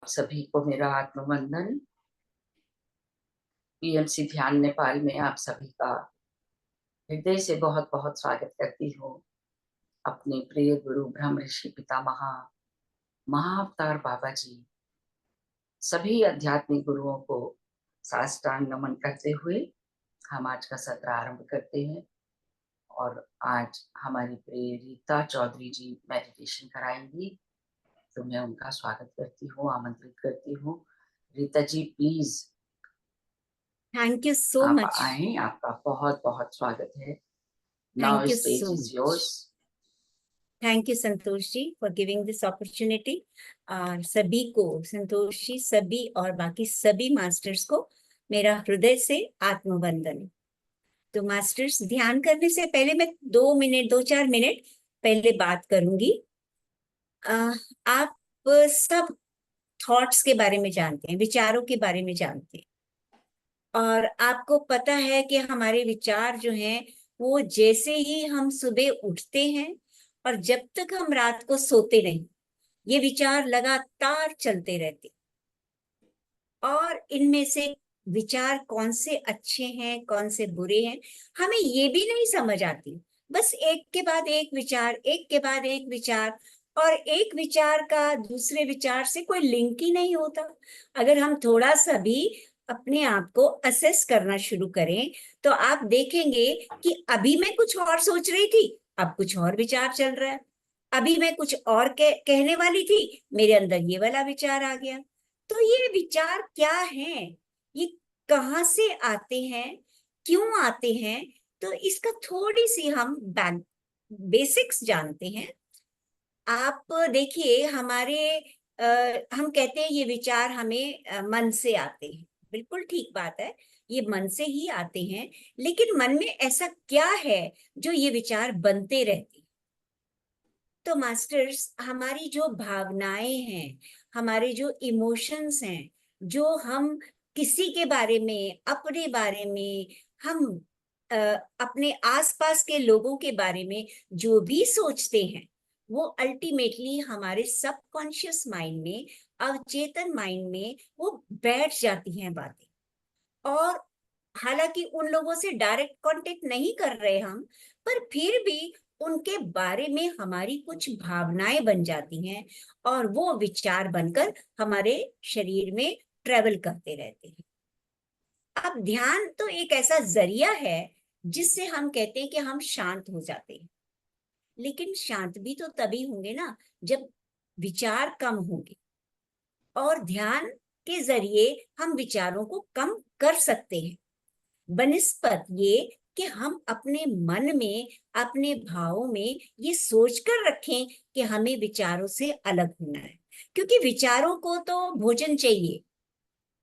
सभी को मेरा आत्मवंदन। पीएमसी ध्यान नेपाल में आप सभी का हृदय से बहुत बहुत स्वागत करती हूँ। अपने प्रिय गुरु ब्रह्म ऋषि पितामह महाअवतार बाबा जी सभी आध्यात्मिक गुरुओं को साष्टांग नमन करते हुए हम आज का सत्र आरंभ करते हैं। और आज हमारी प्रिय रीता चौधरी जी मेडिटेशन कराएंगी, तो मैं उनका स्वागत करती हूँ, आमंत्रित करती हूँ। Rita ji please thank you so आप मच। आए, आपका बहुत बहुत स्वागत है। Now thank you stage so is much. Yours. Thank you Santosh ji for giving this opportunity. सभी को, संतोष जी सभी और बाकी सभी मास्टर्स को मेरा हृदय से आत्मवंदन। तो मास्टर्स, ध्यान करने से पहले मैं 2 मिनट, 2-4 मिनट पहले बात करूंगी। आप सब थॉट्स के बारे में जानते हैं, विचारों के बारे में जानते हैं, और आपको पता है कि हमारे विचार जो हैं वो जैसे ही हम सुबह उठते हैं और जब तक हम रात को सोते नहीं, ये विचार लगातार चलते रहते। और इनमें से विचार कौन से अच्छे हैं, कौन से बुरे हैं, हमें ये भी नहीं समझ आती। बस एक के बाद एक विचार, एक के बाद एक विचार, और एक विचार का दूसरे विचार से कोई लिंक ही नहीं होता। अगर हम थोड़ा सा भी अपने आप को असेस करना शुरू करें तो आप देखेंगे कि अभी मैं कुछ और सोच रही थी, अब कुछ और विचार चल रहा है। अभी मैं कुछ और कहने वाली थी, मेरे अंदर ये वाला विचार आ गया। तो ये विचार क्या है, ये कहाँ से आते हैं, क्यों आते हैं? तो इसका थोड़ी सी हम बेसिक्स जानते हैं। आप देखिए, हम कहते हैं ये विचार हमें मन से आते हैं। बिल्कुल ठीक बात है, ये मन से ही आते हैं। लेकिन मन में ऐसा क्या है जो ये विचार बनते रहते हैं? तो मास्टर्स, हमारी जो भावनाएं हैं, हमारे जो इमोशंस हैं, जो हम किसी के बारे में, अपने बारे में, हम अ, अपने आसपास के लोगों के बारे में जो भी सोचते हैं, वो अल्टीमेटली हमारे सबकॉन्शियस माइंड में, अवचेतन माइंड में वो बैठ जाती हैं बातें। और हालांकि उन लोगों से डायरेक्ट कांटेक्ट नहीं कर रहे हम, पर फिर भी उनके बारे में हमारी कुछ भावनाएं बन जाती हैं, और वो विचार बनकर हमारे शरीर में ट्रेवल करते रहते हैं। अब ध्यान तो एक ऐसा जरिया है जिससे हम कहते हैं कि हम शांत हो जाते हैं। लेकिन शांत भी तो तभी होंगे ना जब विचार कम होंगे। और ध्यान के जरिए हम विचारों को कम कर सकते हैं, बनिस्पत ये कि हम अपने मन में, अपने भावों में ये सोचकर रखें कि हमें विचारों से अलग होना है। क्योंकि विचारों को तो भोजन चाहिए,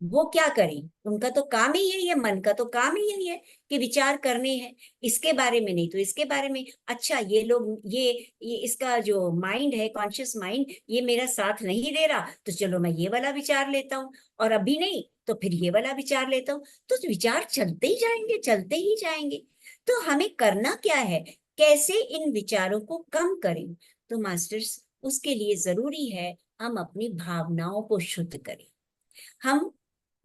वो क्या करें, उनका तो काम ही यही है, मन का तो काम ही यही है कि विचार करने हैं। इसके बारे में नहीं तो इसके बारे में, अच्छा ये लोग, ये इसका जो माइंड है, कॉन्शियस माइंड, ये मेरा साथ नहीं दे रहा, तो चलो मैं ये वाला विचार लेता हूँ, और अभी नहीं तो फिर ये वाला विचार लेता हूँ। तो विचार चलते ही जाएंगे, चलते ही जाएंगे। तो हमें करना क्या है, कैसे इन विचारों को कम करें? तो मास्टर्स, उसके लिए जरूरी है हम अपनी भावनाओं को शुद्ध करें। हम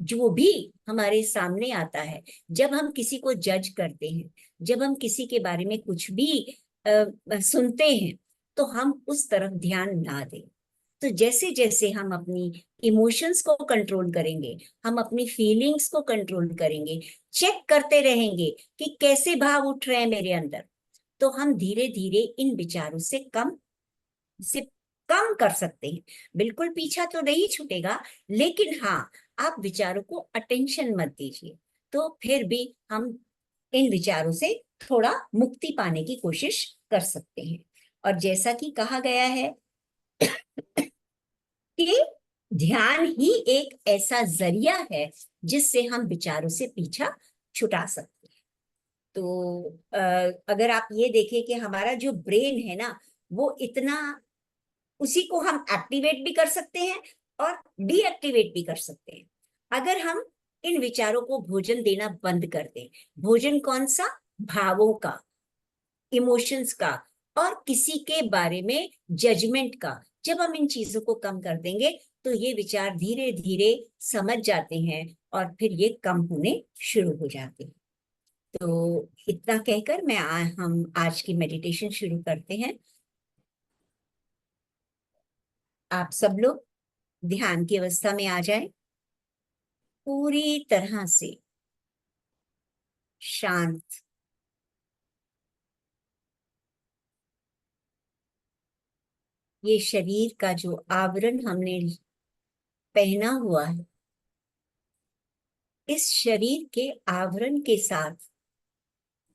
जो भी हमारे सामने आता है, जब हम किसी को जज करते हैं, जब हम किसी के बारे में कुछ भी सुनते हैं, तो हम उस तरफ ध्यान ना दें। तो जैसे जैसे हम अपनी इमोशंस को कंट्रोल करेंगे, हम अपनी फीलिंग्स को कंट्रोल करेंगे, चेक करते रहेंगे कि कैसे भाव उठ रहे हैं मेरे अंदर, तो हम धीरे धीरे इन विचारों से कम कर सकते हैं। बिल्कुल पीछा तो नहीं छूटेगा, लेकिन हाँ, आप विचारों को अटेंशन मत दीजिए, तो फिर भी हम इन विचारों से थोड़ा मुक्ति पाने की कोशिश कर सकते हैं। और जैसा कि कहा गया है कि ध्यान ही एक ऐसा जरिया है जिससे हम विचारों से पीछा छुटा सकते हैं। तो अगर आप ये देखें कि हमारा जो ब्रेन है ना, वो इतना, उसी को हम एक्टिवेट भी कर सकते हैं और डीएक्टिवेट भी कर सकते हैं, अगर हम इन विचारों को भोजन देना बंद कर दें। भोजन कौन सा? भावों का, इमोशंस का, और किसी के बारे में जजमेंट का, जब हम इन चीजों को कम कर देंगे तो ये विचार धीरे धीरे समझ जाते हैं और फिर ये कम होने शुरू हो जाते हैं। तो इतना कहकर हम आज की मेडिटेशन शुरू करते हैं। आप सब लोग ध्यान की अवस्था में आ जाएं, पूरी तरह से शांत। ये शरीर का जो आवरण हमने पहना हुआ है, इस शरीर के आवरण के साथ,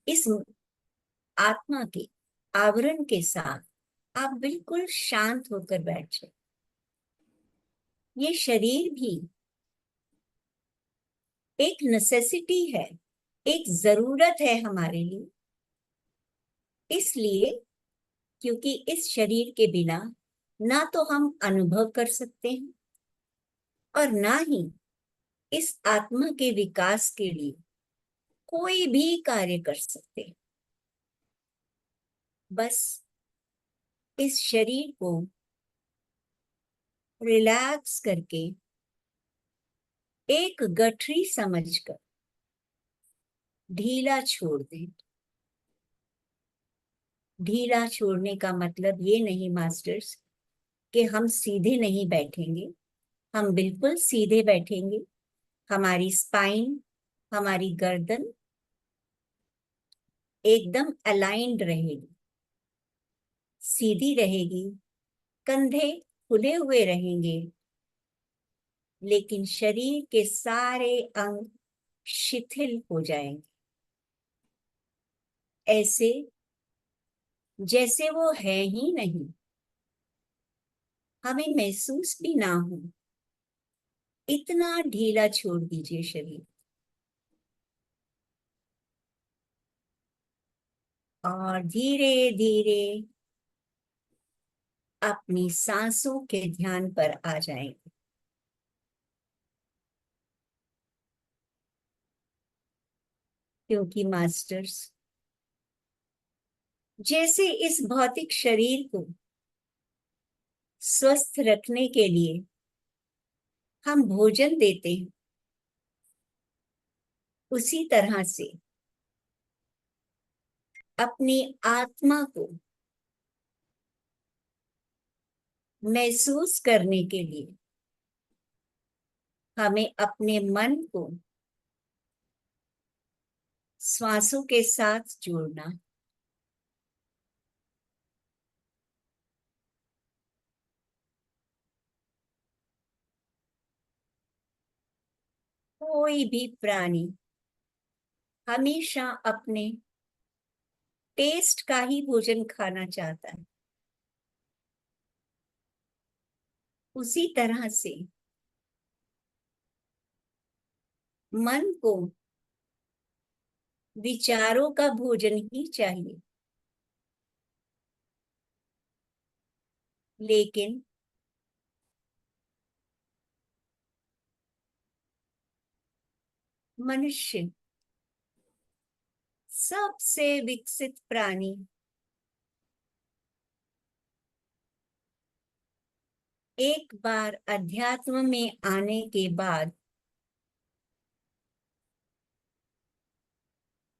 इस आत्मा के आवरण के साथ आप बिल्कुल शांत होकर बैठ जाए। ये शरीर भी एक नेसेसिटी है, एक जरूरत है हमारे लिए, इसलिए क्योंकि इस शरीर के बिना ना तो हम अनुभव कर सकते हैं और ना ही इस आत्मा के विकास के लिए कोई भी कार्य कर सकते हैं। बस इस शरीर को रिलैक्स करके, एक गठरी समझकर ढीला छोड़ दें। ढीला छोड़ने का मतलब ये नहीं मास्टर्स कि हम सीधे नहीं बैठेंगे, हम बिल्कुल सीधे बैठेंगे। हमारी स्पाइन, हमारी गर्दन एकदम अलाइंड रहेगी, सीधी रहेगी, कंधे खुले हुए रहेंगे, लेकिन शरीर के सारे अंग शिथिल हो जाएंगे, ऐसे जैसे वो है ही नहीं, हमें महसूस भी ना हो। इतना ढीला छोड़ दीजिए शरीर, और धीरे धीरे अपनी सांसों के ध्यान पर आ जाएंगे। क्योंकि मास्टर्स, जैसे इस भौतिक शरीर को स्वस्थ रखने के लिए हम भोजन देते हैं, उसी तरह से अपनी आत्मा को महसूस करने के लिए हमें अपने मन को श्वासों के साथ जोड़ना। कोई भी प्राणी हमेशा अपने टेस्ट का ही भोजन खाना चाहता है, उसी तरह से मन को विचारों का भोजन ही चाहिए। लेकिन मनुष्य सबसे विकसित प्राणी एक बार अध्यात्म में आने के बाद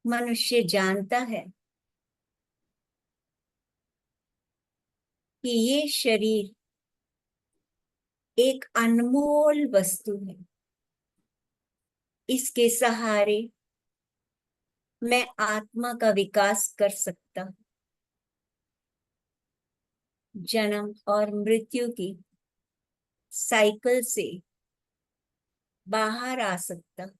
मनुष्य जानता है कि ये शरीर एक अनमोल वस्तु है। इसके सहारे मैं आत्मा का विकास कर सकता हूं, जन्म और मृत्यु की साइकिल से बाहर आ सकता हूं।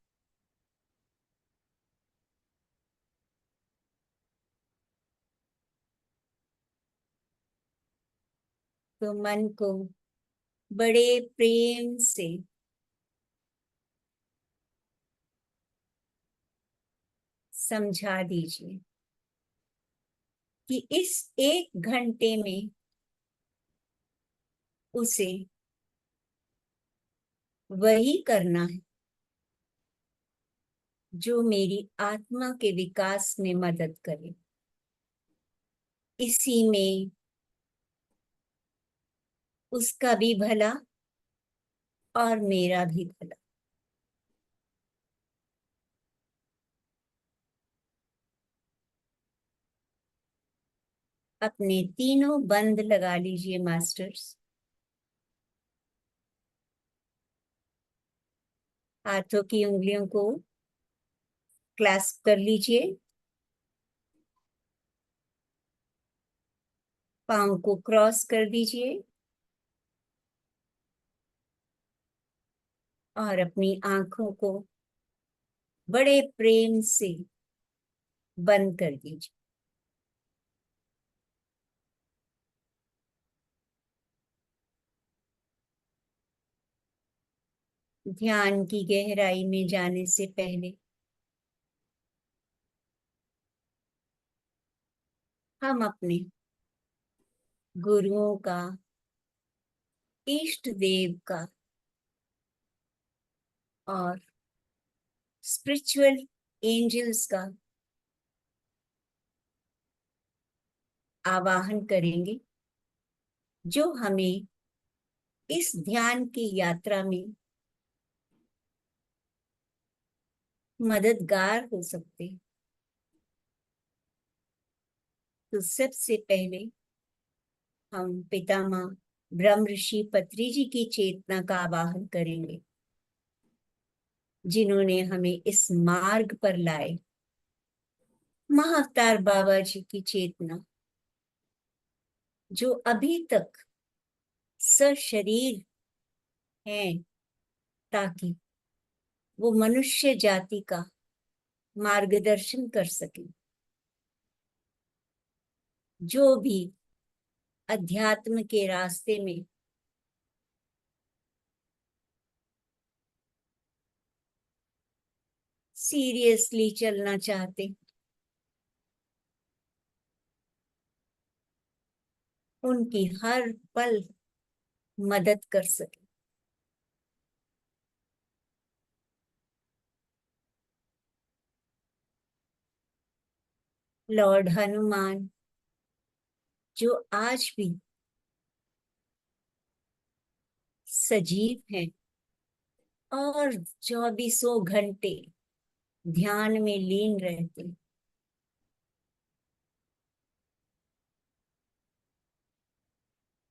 तो मन को बड़े प्रेम से समझा दीजिए कि इस 1 घंटे में उसे वही करना है जो मेरी आत्मा के विकास में मदद करे। इसी में उसका भी भला और मेरा भी भला। अपने तीनों बंद लगा लीजिए मास्टर्स। हाथों की उंगलियों को क्लैस्प कर लीजिए। पाँव को क्रॉस कर दीजिए और अपनी आंखों को बड़े प्रेम से बंद कर दीजिए। ध्यान की गहराई में जाने से पहले हम अपने गुरुओं का, इष्ट देव का और स्पिरिचुअल एंजल्स का आवाहन करेंगे, जो हमें इस ध्यान की यात्रा में मददगार हो सकते हैं। तो सबसे पहले हम पितामह ब्रह्म ऋषि पत्री जी की चेतना का आवाहन करेंगे, जिन्होंने हमें इस मार्ग पर लाए। महाअवतार बाबा जी की चेतना, जो अभी तक सशरीर हैं, ताकि वो मनुष्य जाति का मार्गदर्शन कर सके। जो भी अध्यात्म के रास्ते में सीरियसली चलना चाहते, उनकी हर पल मदद कर सके। लॉर्ड हनुमान, जो आज भी सजीव हैं और 24 घंटे ध्यान में लीन रहते।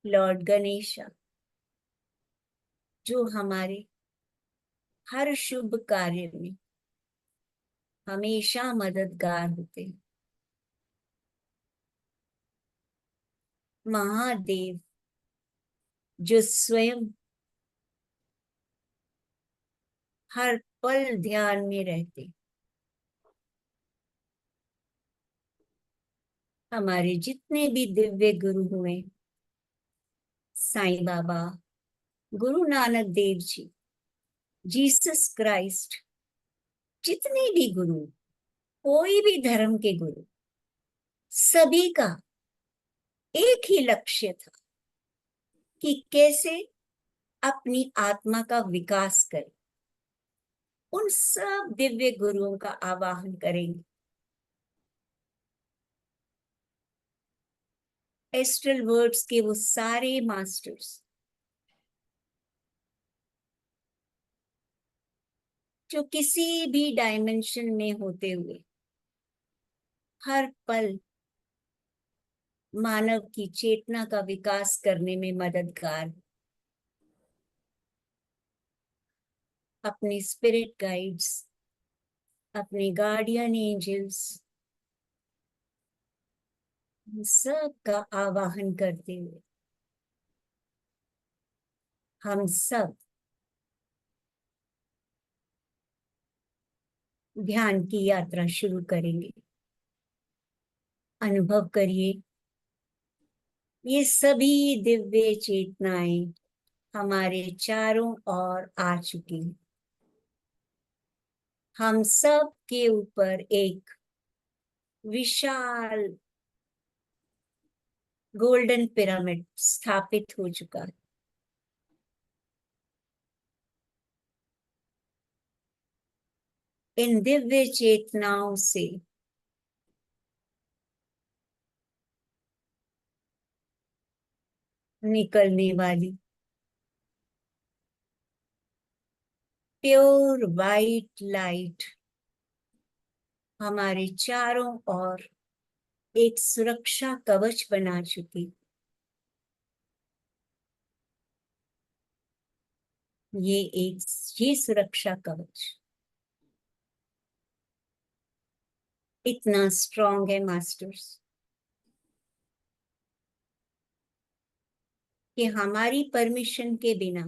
लॉर्ड गणेशा, जो हमारे हर शुभ कार्य में हमेशा मददगार होते हैं। महादेव, जो स्वयं हर पल ध्यान में रहते। हमारे जितने भी दिव्य गुरु हुए, साईं बाबा, गुरु नानक देव जी, जीसस क्राइस्ट, जितने भी गुरु, कोई भी धर्म के गुरु, सभी का एक ही लक्ष्य था कि कैसे अपनी आत्मा का विकास करें। उन सब दिव्य गुरुओं का आवाहन करेंगे। एस्ट्रल वर्ड्स के वो सारे मास्टर्स, जो किसी भी डायमेंशन में होते हुए हर पल मानव की चेतना का विकास करने में मददगार, अपने स्पिरिट गाइड्स, अपने गार्डियन एंजल्स, सबका आवाहन करते हुए हम सब ध्यान की यात्रा शुरू करेंगे। अनुभव करिए, ये सभी दिव्य चेतनाएं हमारे चारों ओर आ चुकी हैं। हम सब के ऊपर एक विशाल गोल्डन पिरामिड स्थापित हो चुका है। इन दिव्य चेतनाओं से निकलने वाली प्योर वाइट लाइट हमारे चारों ओर एक सुरक्षा कवच बना चुकी। ये एक ये सुरक्षा कवच इतना स्ट्रांग है मास्टर्स कि हमारी परमिशन के बिना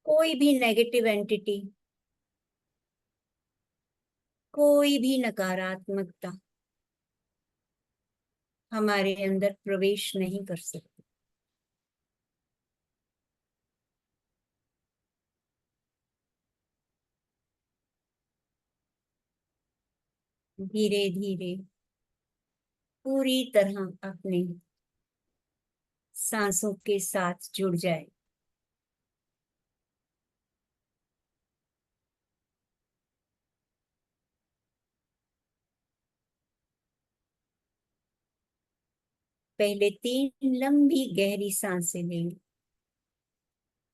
कोई भी नेगेटिव एंटिटी, कोई भी नकारात्मकता हमारे अंदर प्रवेश नहीं कर सकती। धीरे धीरे पूरी तरह अपने सांसों के साथ जुड़ जाए। पहले 3 लंबी गहरी सांसें लेंगे।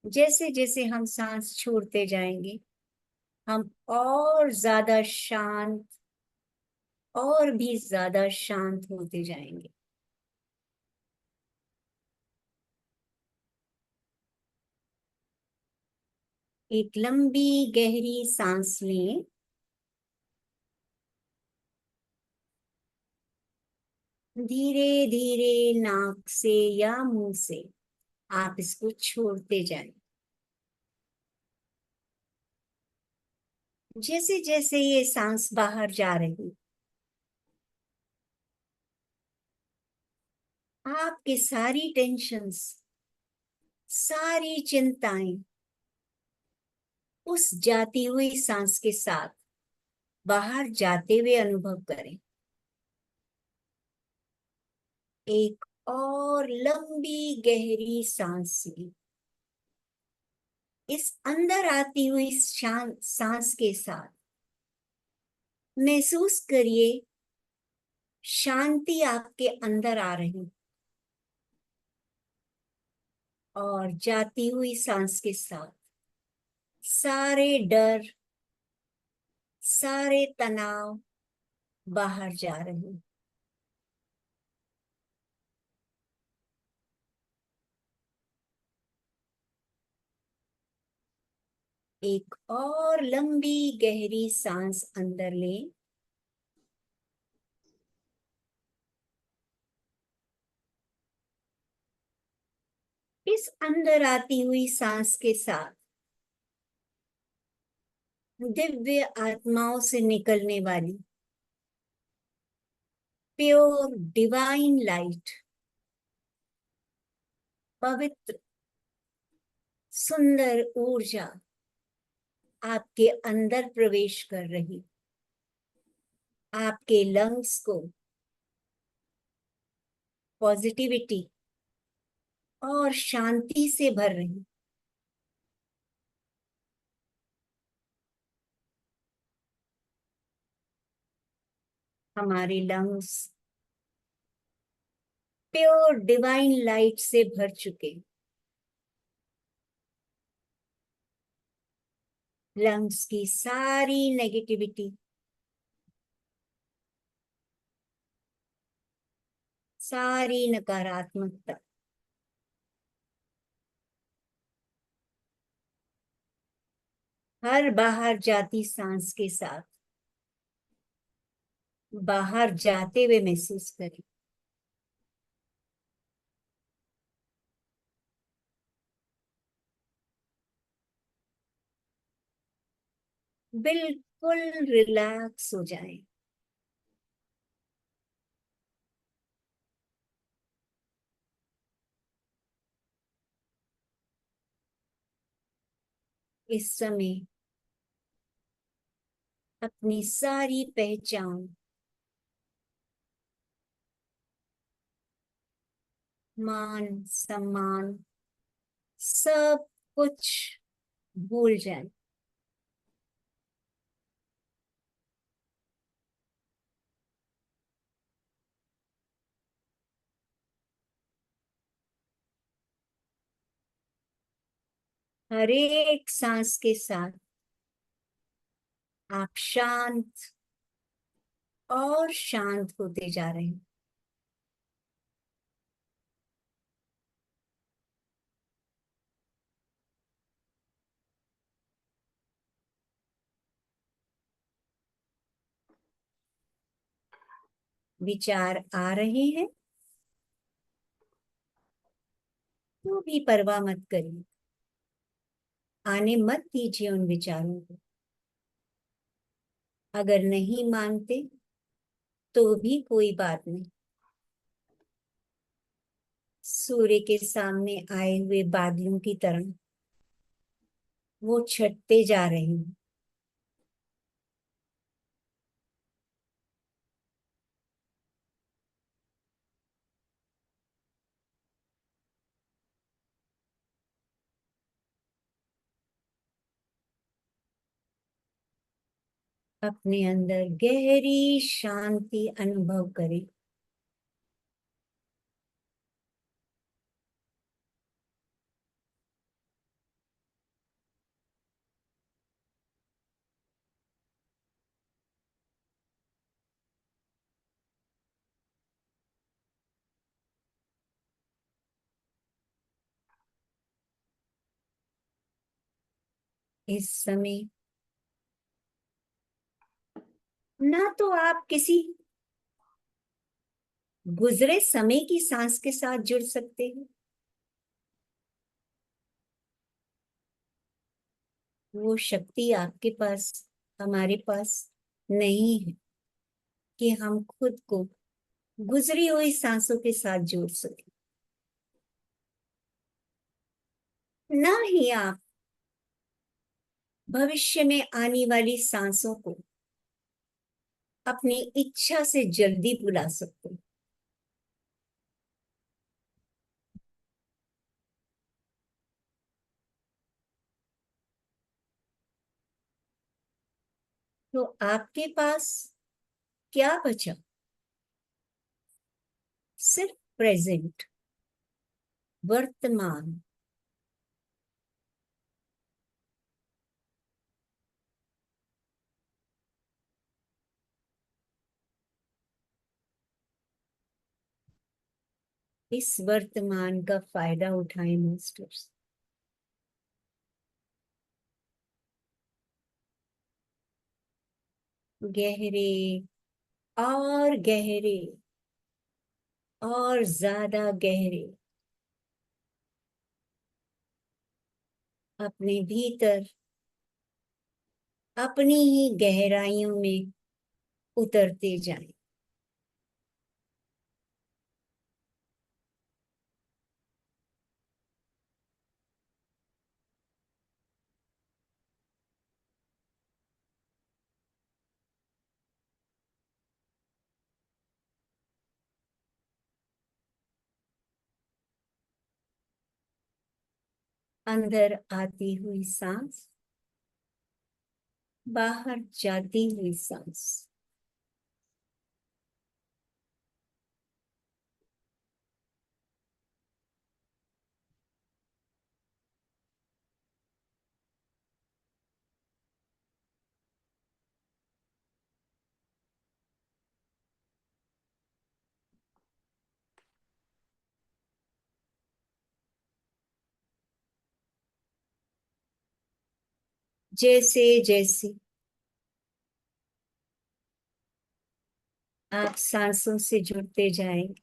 जैसे जैसे हम सांस छोड़ते जाएंगे, हम और ज्यादा शांत, और भी ज्यादा शांत होते जाएंगे। एक लंबी गहरी सांस लें। धीरे धीरे नाक से या मुंह से आप इसको छोड़ते जाएं। जैसे जैसे ये सांस बाहर जा रही, आपकी सारी टेंशन्स, सारी चिंताएं उस जाती हुई सांस के साथ बाहर जाते हुए अनुभव करें। एक और लंबी गहरी सांस ली। इस अंदर आती हुई सांस के साथ महसूस करिए शांति आपके अंदर आ रही, और जाती हुई सांस के साथ सारे डर, सारे तनाव बाहर जा रहे। एक और लंबी गहरी सांस अंदर लें। इस अंदर आती हुई सांस के साथ दिव्य आत्माओं से निकलने वाली प्योर डिवाइन लाइट, पवित्र सुंदर ऊर्जा आपके अंदर प्रवेश कर रही, आपके लंग्स को पॉजिटिविटी और शांति से भर रही। हमारे लंग्स प्योर डिवाइन लाइट से भर चुके। लंग्स की सारी नेगेटिविटी, सारी नकारात्मकता हर बाहर जाती सांस के साथ बाहर जाते हुए महसूस करें। बिल्कुल रिलैक्स हो जाएं। इस समय अपनी सारी पहचान, मान सम्मान, सब कुछ भूल जाएं। हर एक सांस के साथ आप शांत और शांत होते जा रहे हैं। विचार आ रहे हैं तो भी परवाह मत करिए, आने मत दीजिए उन विचारों को। अगर नहीं मानते तो भी कोई बात नहीं। सूर्य के सामने आए हुए बादलों की तरह वो छटते जा रहे हैं। अपने अंदर गहरी शांति अनुभव करें। इस समय ना तो आप किसी गुजरे समय की सांस के साथ जुड़ सकते हैं, वो शक्ति आपके पास, हमारे पास नहीं है कि हम खुद को गुजरी हुई सांसों के साथ जोड़ सके। ना ही आप भविष्य में आने वाली सांसों को अपनी इच्छा से जल्दी बुला सकते। तो आपके पास क्या बचा? सिर्फ प्रेजेंट, वर्तमान। इस वर्तमान का फायदा उठाएं मास्टर्स। गहरे और गहरे और ज्यादा गहरे अपने भीतर, अपनी ही गहराइयों में उतरते जाएं। अंदर आती हुई सांस, बाहर जाती हुई सांस। जैसे जैसे आप सांसों से जुड़ते जाएंगे,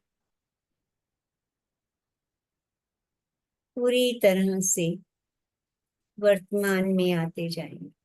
पूरी तरह से वर्तमान में आते जाएंगे।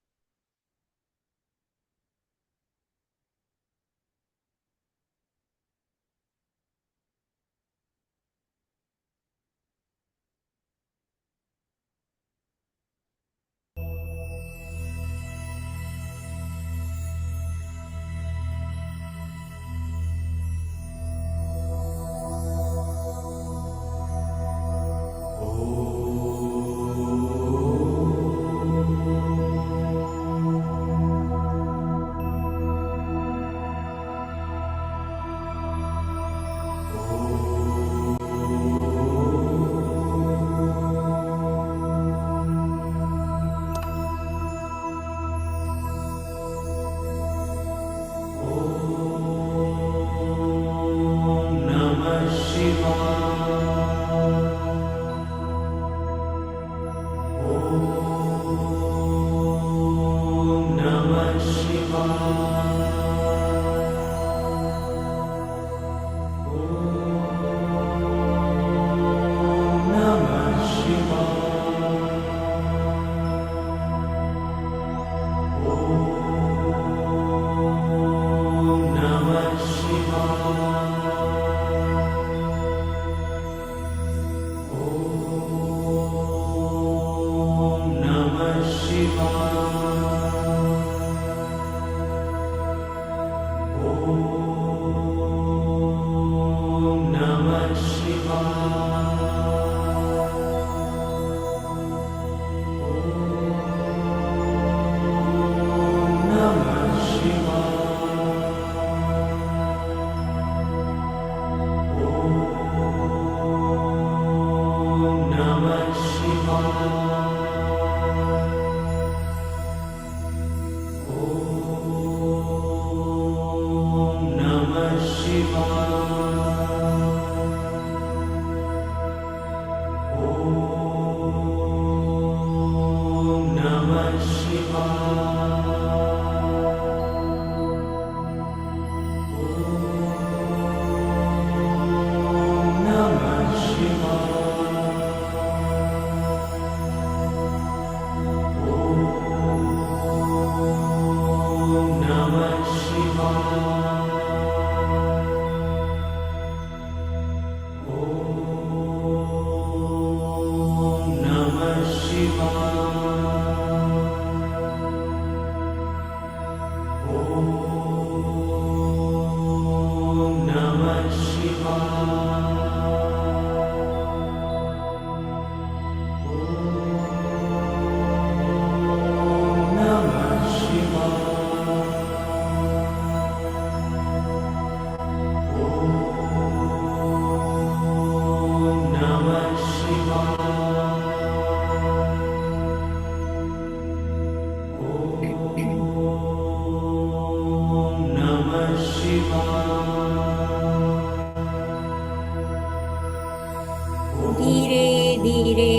धीरे धीरे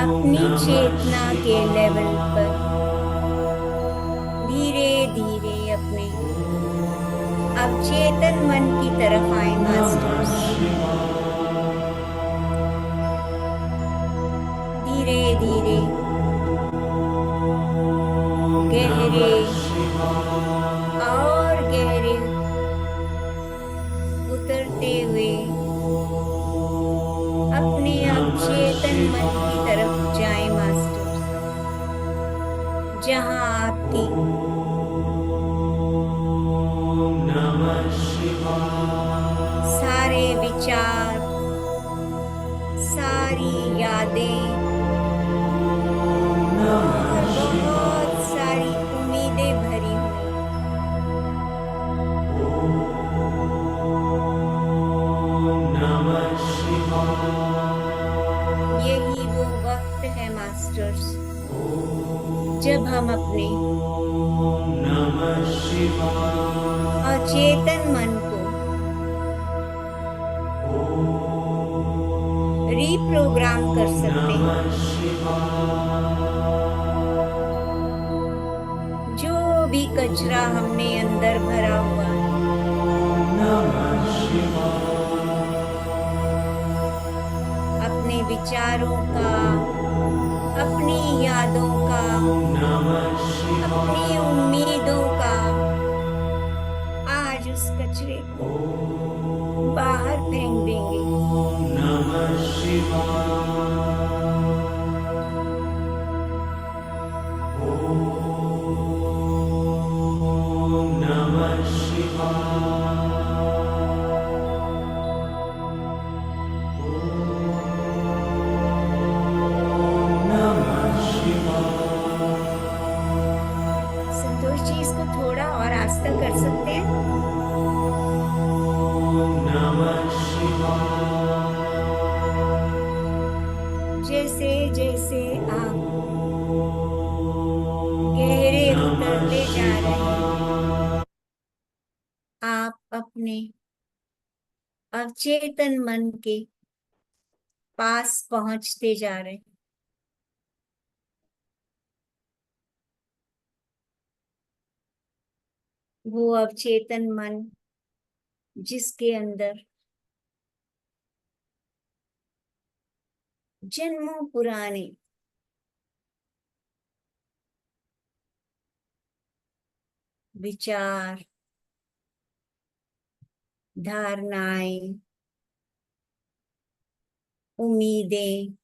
अपनी चेतना के लेवल पर धीरे धीरे अपने अवचेतन मन की तरफ आए मास्टर्स। धीरे धीरे गहरे और गहरे उतरते हुए अपने अवचेतन मन की तरफ जाएं मास्टर्स, जहां आपकी सारे विचार, सारी यादें और बहुत सारी उम्मीदें भरी हुई। यही वो वक्त है मास्टर्स जब हम अपने अचेतन मन को रीप्रोग्राम कर सकते हैं। जो भी कचरा हमने अंदर भरा हुआ है, अपने विचारों का, अपनी यादों का, अपनी उम्मीदों का, आज उस कचरे को बाहर फेंक देंगे। संतोष जी, इसको थोड़ा और आस्था कर सकते हैं? जैसे जैसे आप गहरे उतरते जा रहे हैं, आप अपने अवचेतन मन के पास पहुंचते जा रहे हैं। वो अवचेतन मन जिसके अंदर जन्मों पुराने विचार, धारणाएं, उम्मीदें,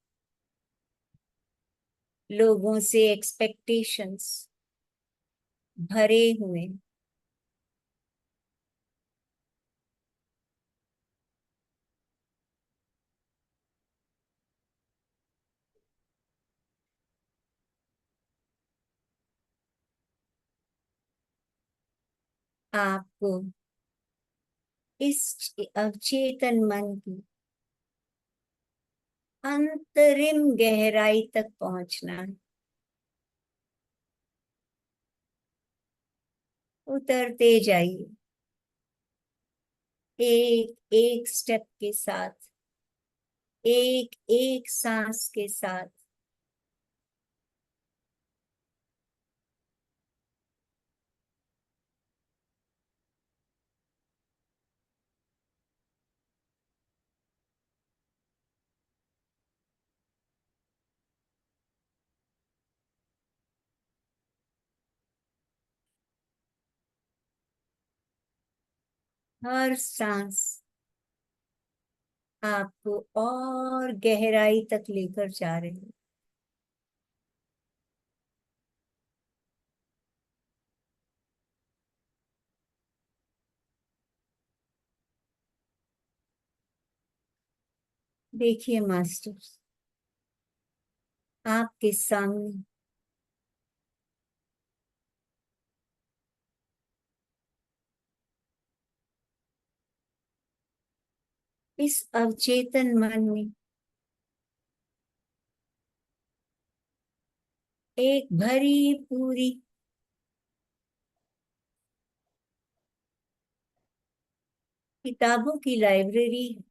लोगों से एक्सपेक्टेशंस भरे हुए आपको इस अवचेतन मन की अंतरिम गहराई तक पहुंचना है। उतरते जाइए एक एक स्टेप के साथ, एक एक सांस के साथ। हर सांस आपको और गहराई तक लेकर जा रही है। देखिए मास्टर, आपके सामने इस अवचेतन मन में एक भरी पूरी किताबों की लाइब्रेरी है।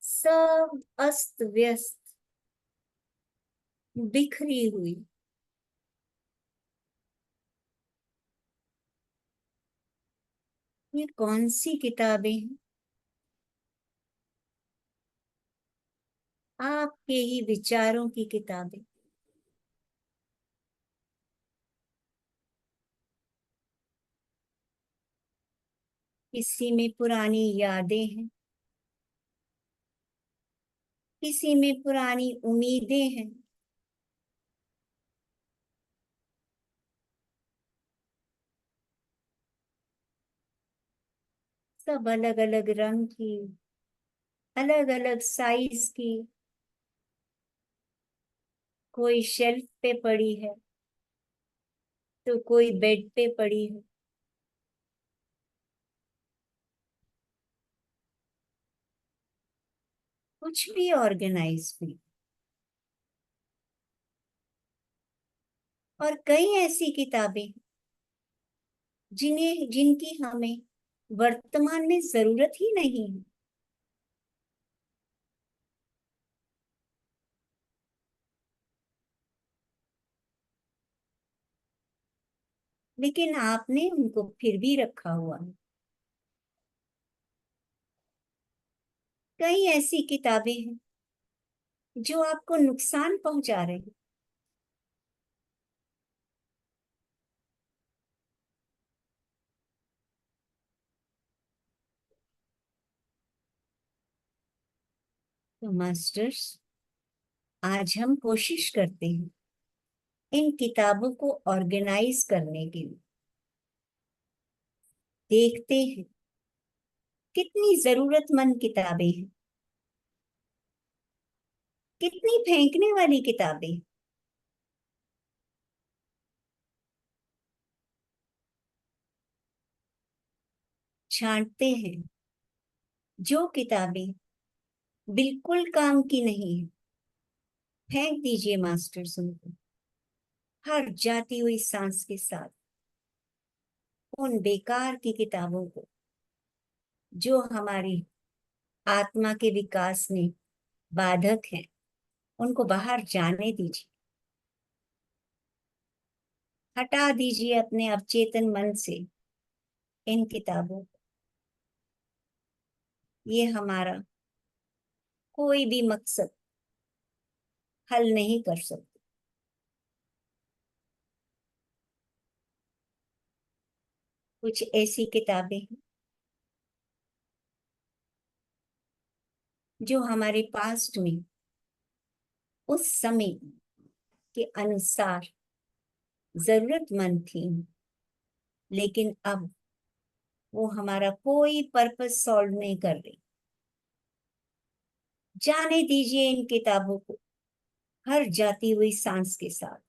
सब अस्त व्यस्त, बिखरी हुई। ये कौन सी किताबें हैं? आपके ही विचारों की किताबें। किसी में पुरानी यादें हैं, किसी में पुरानी उम्मीदें हैं। सब अलग अलग रंग की, अलग अलग साइज की। कोई शेल्फ पे पड़ी है तो कोई बेड पे पड़ी है। कुछ भी ऑर्गेनाइज भी। और कई ऐसी किताबें जिनकी हमें वर्तमान में जरूरत ही नहीं है, लेकिन आपने उनको फिर भी रखा हुआ है। कई ऐसी किताबें हैं जो आपको नुकसान पहुंचा रही हैं, तो मास्टर्स आज हम कोशिश करते हैं इन किताबों को ऑर्गेनाइज करने के लिए। देखते हैं कितनी जरूरतमंद किताबें हैं, कितनी फेंकने वाली किताबें। छांटते हैं जो किताबें बिल्कुल काम की नहीं है, फेंक दीजिए मास्टर्स उनको हर जाती हुई सांस के साथ। उन बेकार की किताबों को जो हमारी आत्मा के विकास में बाधक हैं, उनको बाहर जाने दीजिए। हटा दीजिए अपने अवचेतन मन से इन किताबों को। ये हमारा कोई भी मकसद हल नहीं कर सकते। कुछ ऐसी किताबें हैं जो हमारे पास्ट में उस समय के अनुसार जरूरतमंद थी, लेकिन अब वो हमारा कोई पर्पस सॉल्व नहीं कर रही। जाने दीजिए इन किताबों को हर जाती हुई सांस के साथ।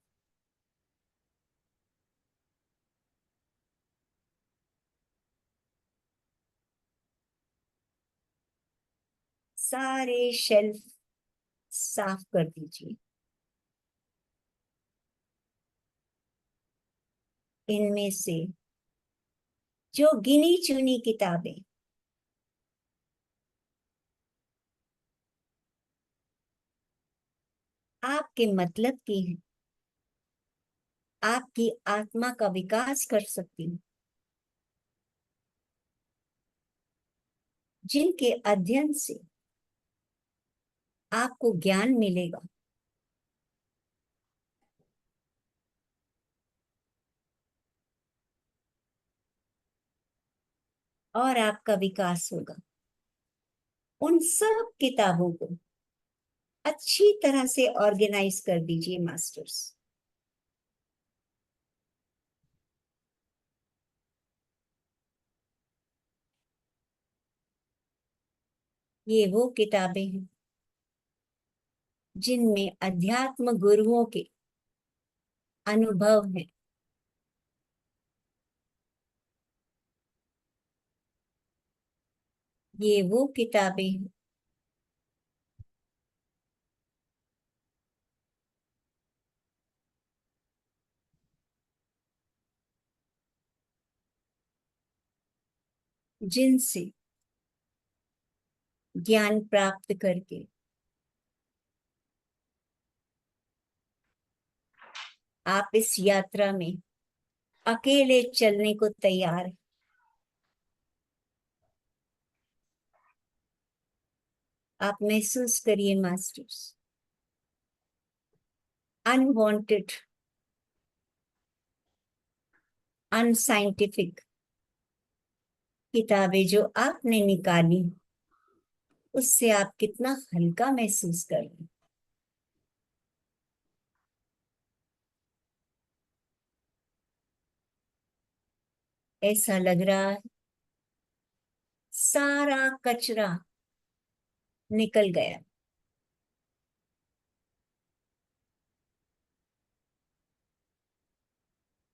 सारे शेल्फ साफ कर दीजिए। इनमें से जो गिनी चुनी किताबें आपके मतलब की हैं, आपकी आत्मा का विकास कर सकती हैं, जिनके अध्ययन से आपको ज्ञान मिलेगा और आपका विकास होगा, उन सब किताबों को अच्छी तरह से ऑर्गेनाइज कर दीजिए मास्टर्स। ये वो किताबें हैं जिनमें अध्यात्म गुरुओं के अनुभव हैं। ये वो किताबें हैं जिनसे ज्ञान प्राप्त करके आप इस यात्रा में अकेले चलने को तैयार हैं। आप महसूस करिए मास्टर्स, अनवांटेड, अनसाइंटिफिक किताबें जो आपने निकाली, उससे आप कितना हल्का महसूस कर रहे हैं। ऐसा लग रहा है सारा कचरा निकल गया।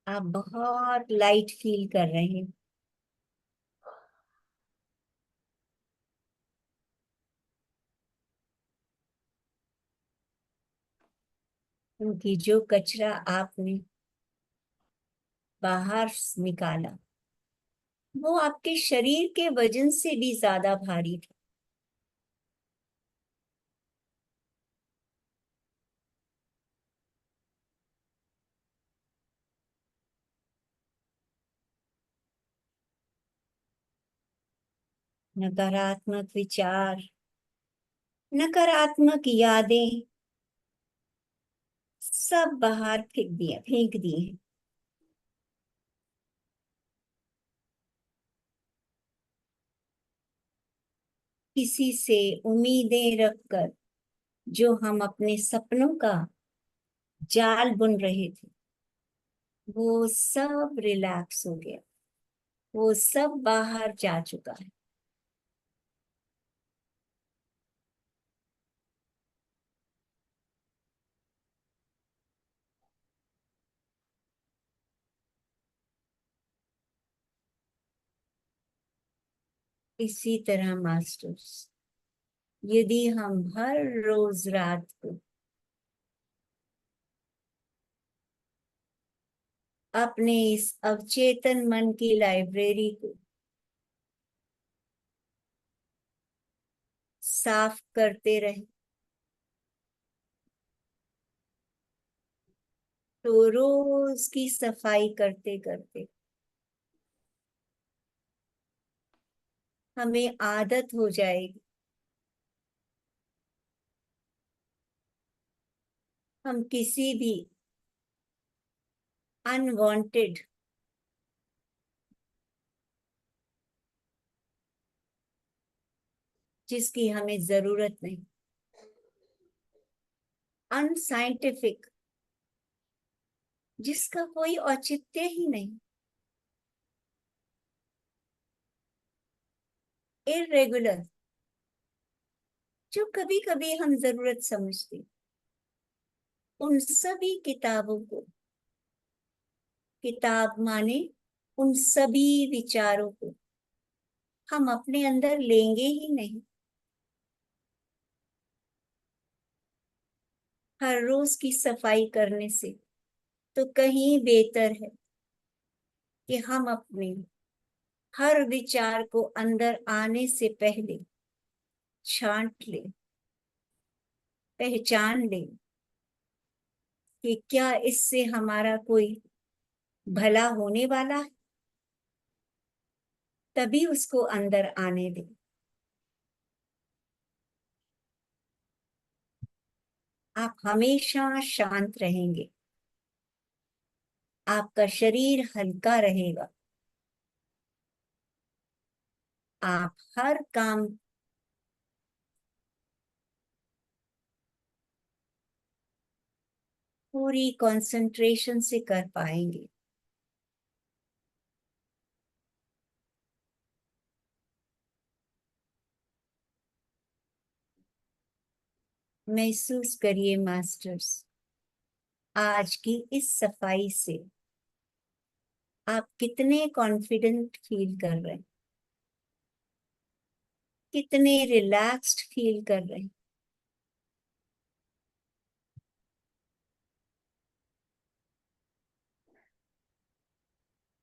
आप बहुत लाइट फील कर रहे हैं, क्योंकि जो कचरा आपने बाहर निकाला वो आपके शरीर के वजन से भी ज्यादा भारी था। नकारात्मक विचार, नकारात्मक यादें सब बाहर फेंक दिए हैं। किसी से उम्मीदें रखकर जो हम अपने सपनों का जाल बुन रहे थे, वो सब रिलैक्स हो गया, वो सब बाहर जा चुका है। इसी तरह मास्टर्स, यदि हम हर रोज रात को अपने इस अवचेतन मन की लाइब्रेरी को साफ करते रहे, तो रोज की सफाई करते करते हमें आदत हो जाएगी। हम किसी भी अनवांटेड, जिसकी हमें जरूरत नहीं, अनसाइंटिफिक, जिसका कोई औचित्य ही नहीं, इरेगुलर, जो कभी कभी हम जरूरत समझते, उन सभी किताबों को, किताब माने उन सभी विचारों को हम अपने अंदर लेंगे ही नहीं। हर रोज की सफाई करने से तो कहीं बेहतर है कि हम अपने हर विचार को अंदर आने से पहले छांट लें, पहचान लें कि क्या इससे हमारा कोई भला होने वाला है, तभी उसको अंदर आने दें। आप हमेशा शांत रहेंगे, आपका शरीर हल्का रहेगा, आप हर काम पूरी कंसंट्रेशन से कर पाएंगे। महसूस करिए मास्टर्स, आज की इस सफाई से आप कितने कॉन्फिडेंट फील कर रहे हैं, कितने रिलैक्स्ड फील कर रहे हैं।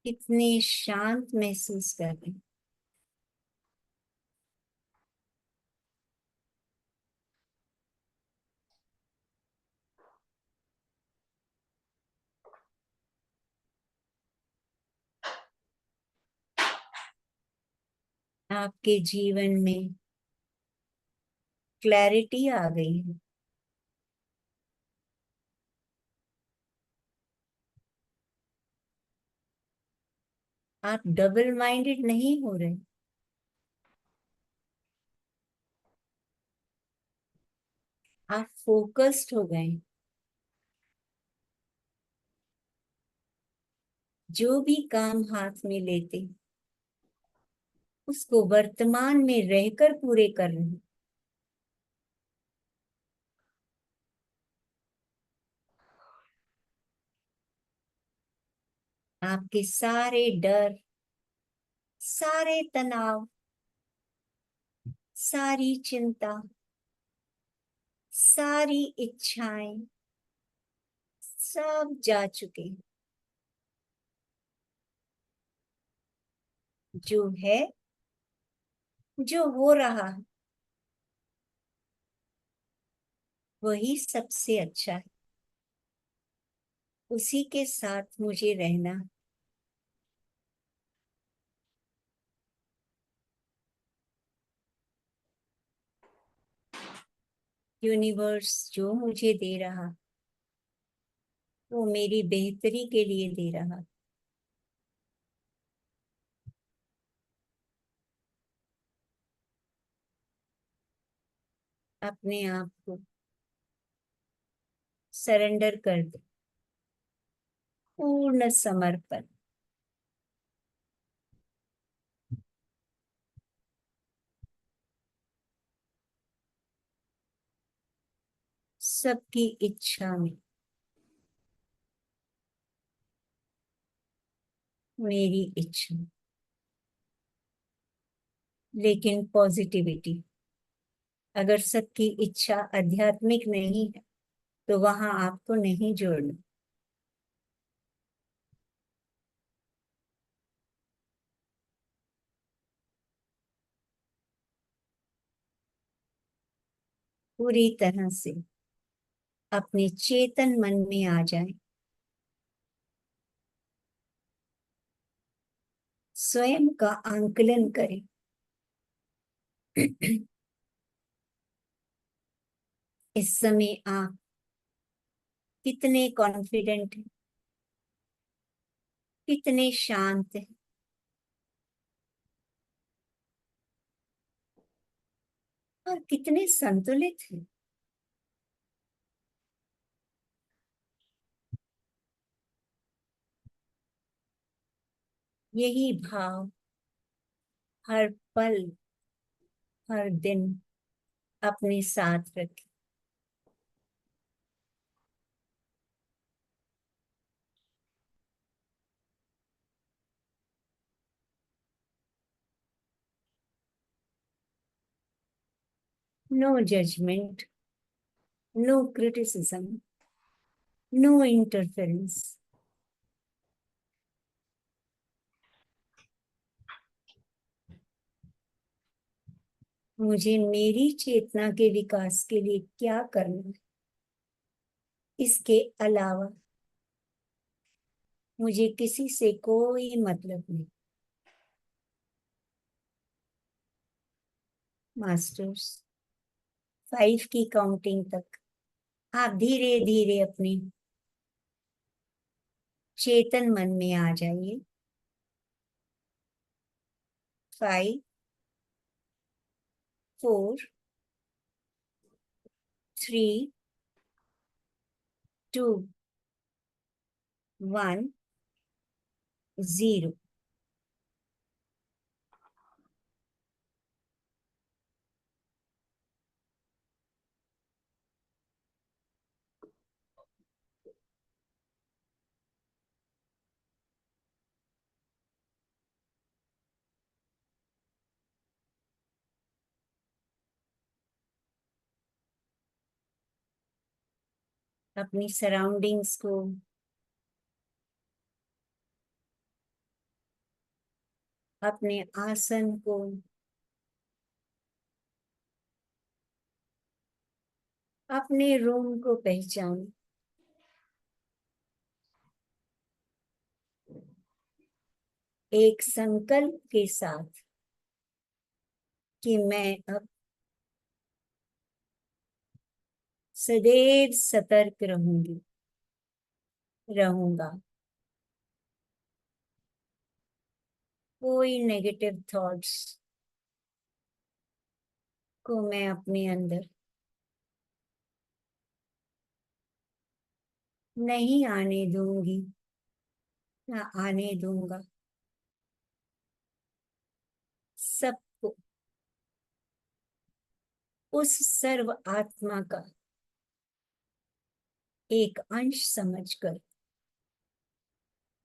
कितने शांत महसूस कर रहे हैं। आपके जीवन में क्लैरिटी आ गई है। आप डबल माइंडेड नहीं हो रहे, आप फोकस्ड हो गए। जो भी काम हाथ में लेते उसको वर्तमान में रहकर पूरे कर रहे हैं। आपके सारे डर, सारे तनाव, सारी चिंता, सारी इच्छाएं सब जा चुके हैं। जो है, जो हो रहा है, वही सबसे अच्छा है। उसी के साथ मुझे रहना। यूनिवर्स जो मुझे दे रहा, वो मेरी बेहतरी के लिए दे रहा। अपने आप को सरेंडर कर दो, पूर्ण समर्पण। सबकी इच्छा में मेरी इच्छा, लेकिन पॉजिटिविटी। अगर सबकी इच्छा आध्यात्मिक नहीं है तो वहां आपको नहीं जोड़ना। पूरी तरह से अपने चेतन मन में आ जाए। स्वयं का आंकलन करें। इस समय आप कितने कॉन्फिडेंट हैं, कितने शांत हैं, और कितने संतुलित हैं। यही भाव हर पल, हर दिन अपने साथ रखें। No judgment, no criticism, no interference. मुझे मेरी चेतना के विकास के लिए क्या करना है, इसके अलावा मुझे किसी से कोई मतलब नहीं। मास्टर्स, 5 की काउंटिंग तक आप धीरे धीरे अपने चेतन मन में आ जाइए। 5, 4, 3, 2, 1, 0। अपनी सराउंडिंग्स को, अपने आसन को, अपने रूम को पहचान। एक संकल्प के साथ कि मैं अब सदैव सतर्क रहूंगा। कोई नेगेटिव थॉट्स को मैं अपने अंदर नहीं आने दूंगी, ना आने दूंगा। सबको उस सर्व आत्मा का एक अंश समझकर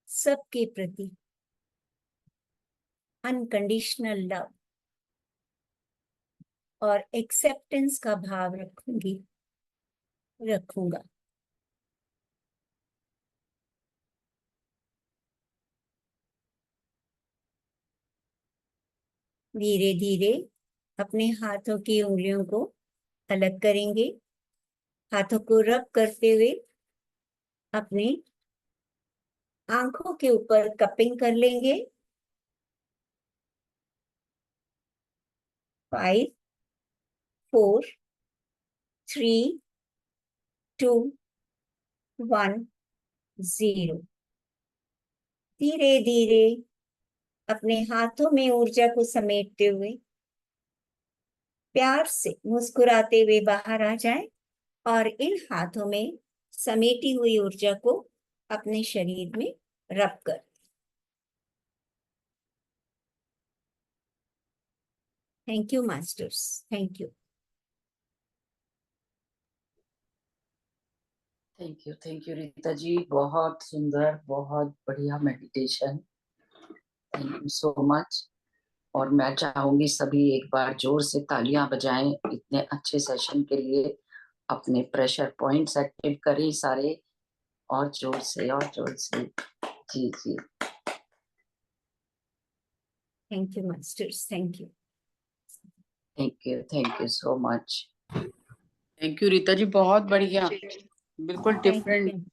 सबके प्रति अनकंडीशनल लव और एक्सेप्टेंस का भाव रखूंगा। धीरे धीरे अपने हाथों की उंगलियों को अलग करेंगे। हाथों को रब करते हुए अपने आंखों के ऊपर कपिंग कर लेंगे। 5, 4, 3, 2, 1, 0। धीरे धीरे अपने हाथों में ऊर्जा को समेटते हुए प्यार से मुस्कुराते हुए बाहर आ जाएं और इन हाथों में समेटी हुई ऊर्जा को अपने शरीर में रब कर। Thank you masters, thank you. Thank you Rita ji, बहुत सुंदर, बहुत बढ़िया meditation. Thank you so much. और मैं चाहूंगी सभी एक बार जोर से तालियां बजाएं इतने अच्छे सेशन के लिए। अपने प्रेशर पॉइंट्स एक्टिव करें सारे, और जोर से, और जोर से। जी जी। Thank you masters, thank you. Thank you so much. Thank you Rita ji, बहुत बढ़िया, बिल्कुल different.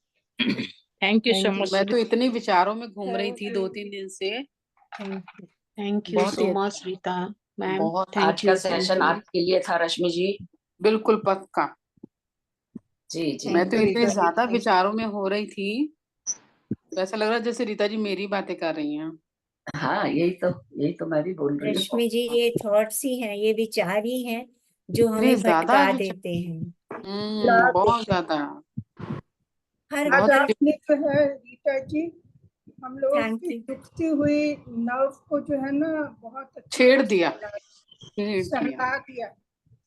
Thank you so much. मैं तो इतने विचारों में घूम रही थी 2-3 दिन से। थैंक यू बहुत सो ही मच रीता मैम, बहुत आज थैंक का यू, सेशन आपके लिए था रश्मि जी। बिल्कुल पक्का। जी जी। मैं तो Thank you, इतने Rita. ज्यादा विचारों में हो रही थी, तो ऐसा लग रहा जैसे रीता जी मेरी बातें कर रही हैं। हाँ, यही तो मैं भी बोल रही हूँ। रश्मि जी, ये थॉट्स ही हैं, ये विचार ही हैं जो इतने हमें ज्यादा भटका विचार, देते हैं। बहुत ज्यादा। हर बहुत आज आपने जो है रीता जी हम लोगों थैंक की यू। दुखती हुई नर्व को जो है ना बहुत अच्छे छेड़ से दिया, सहला दिया।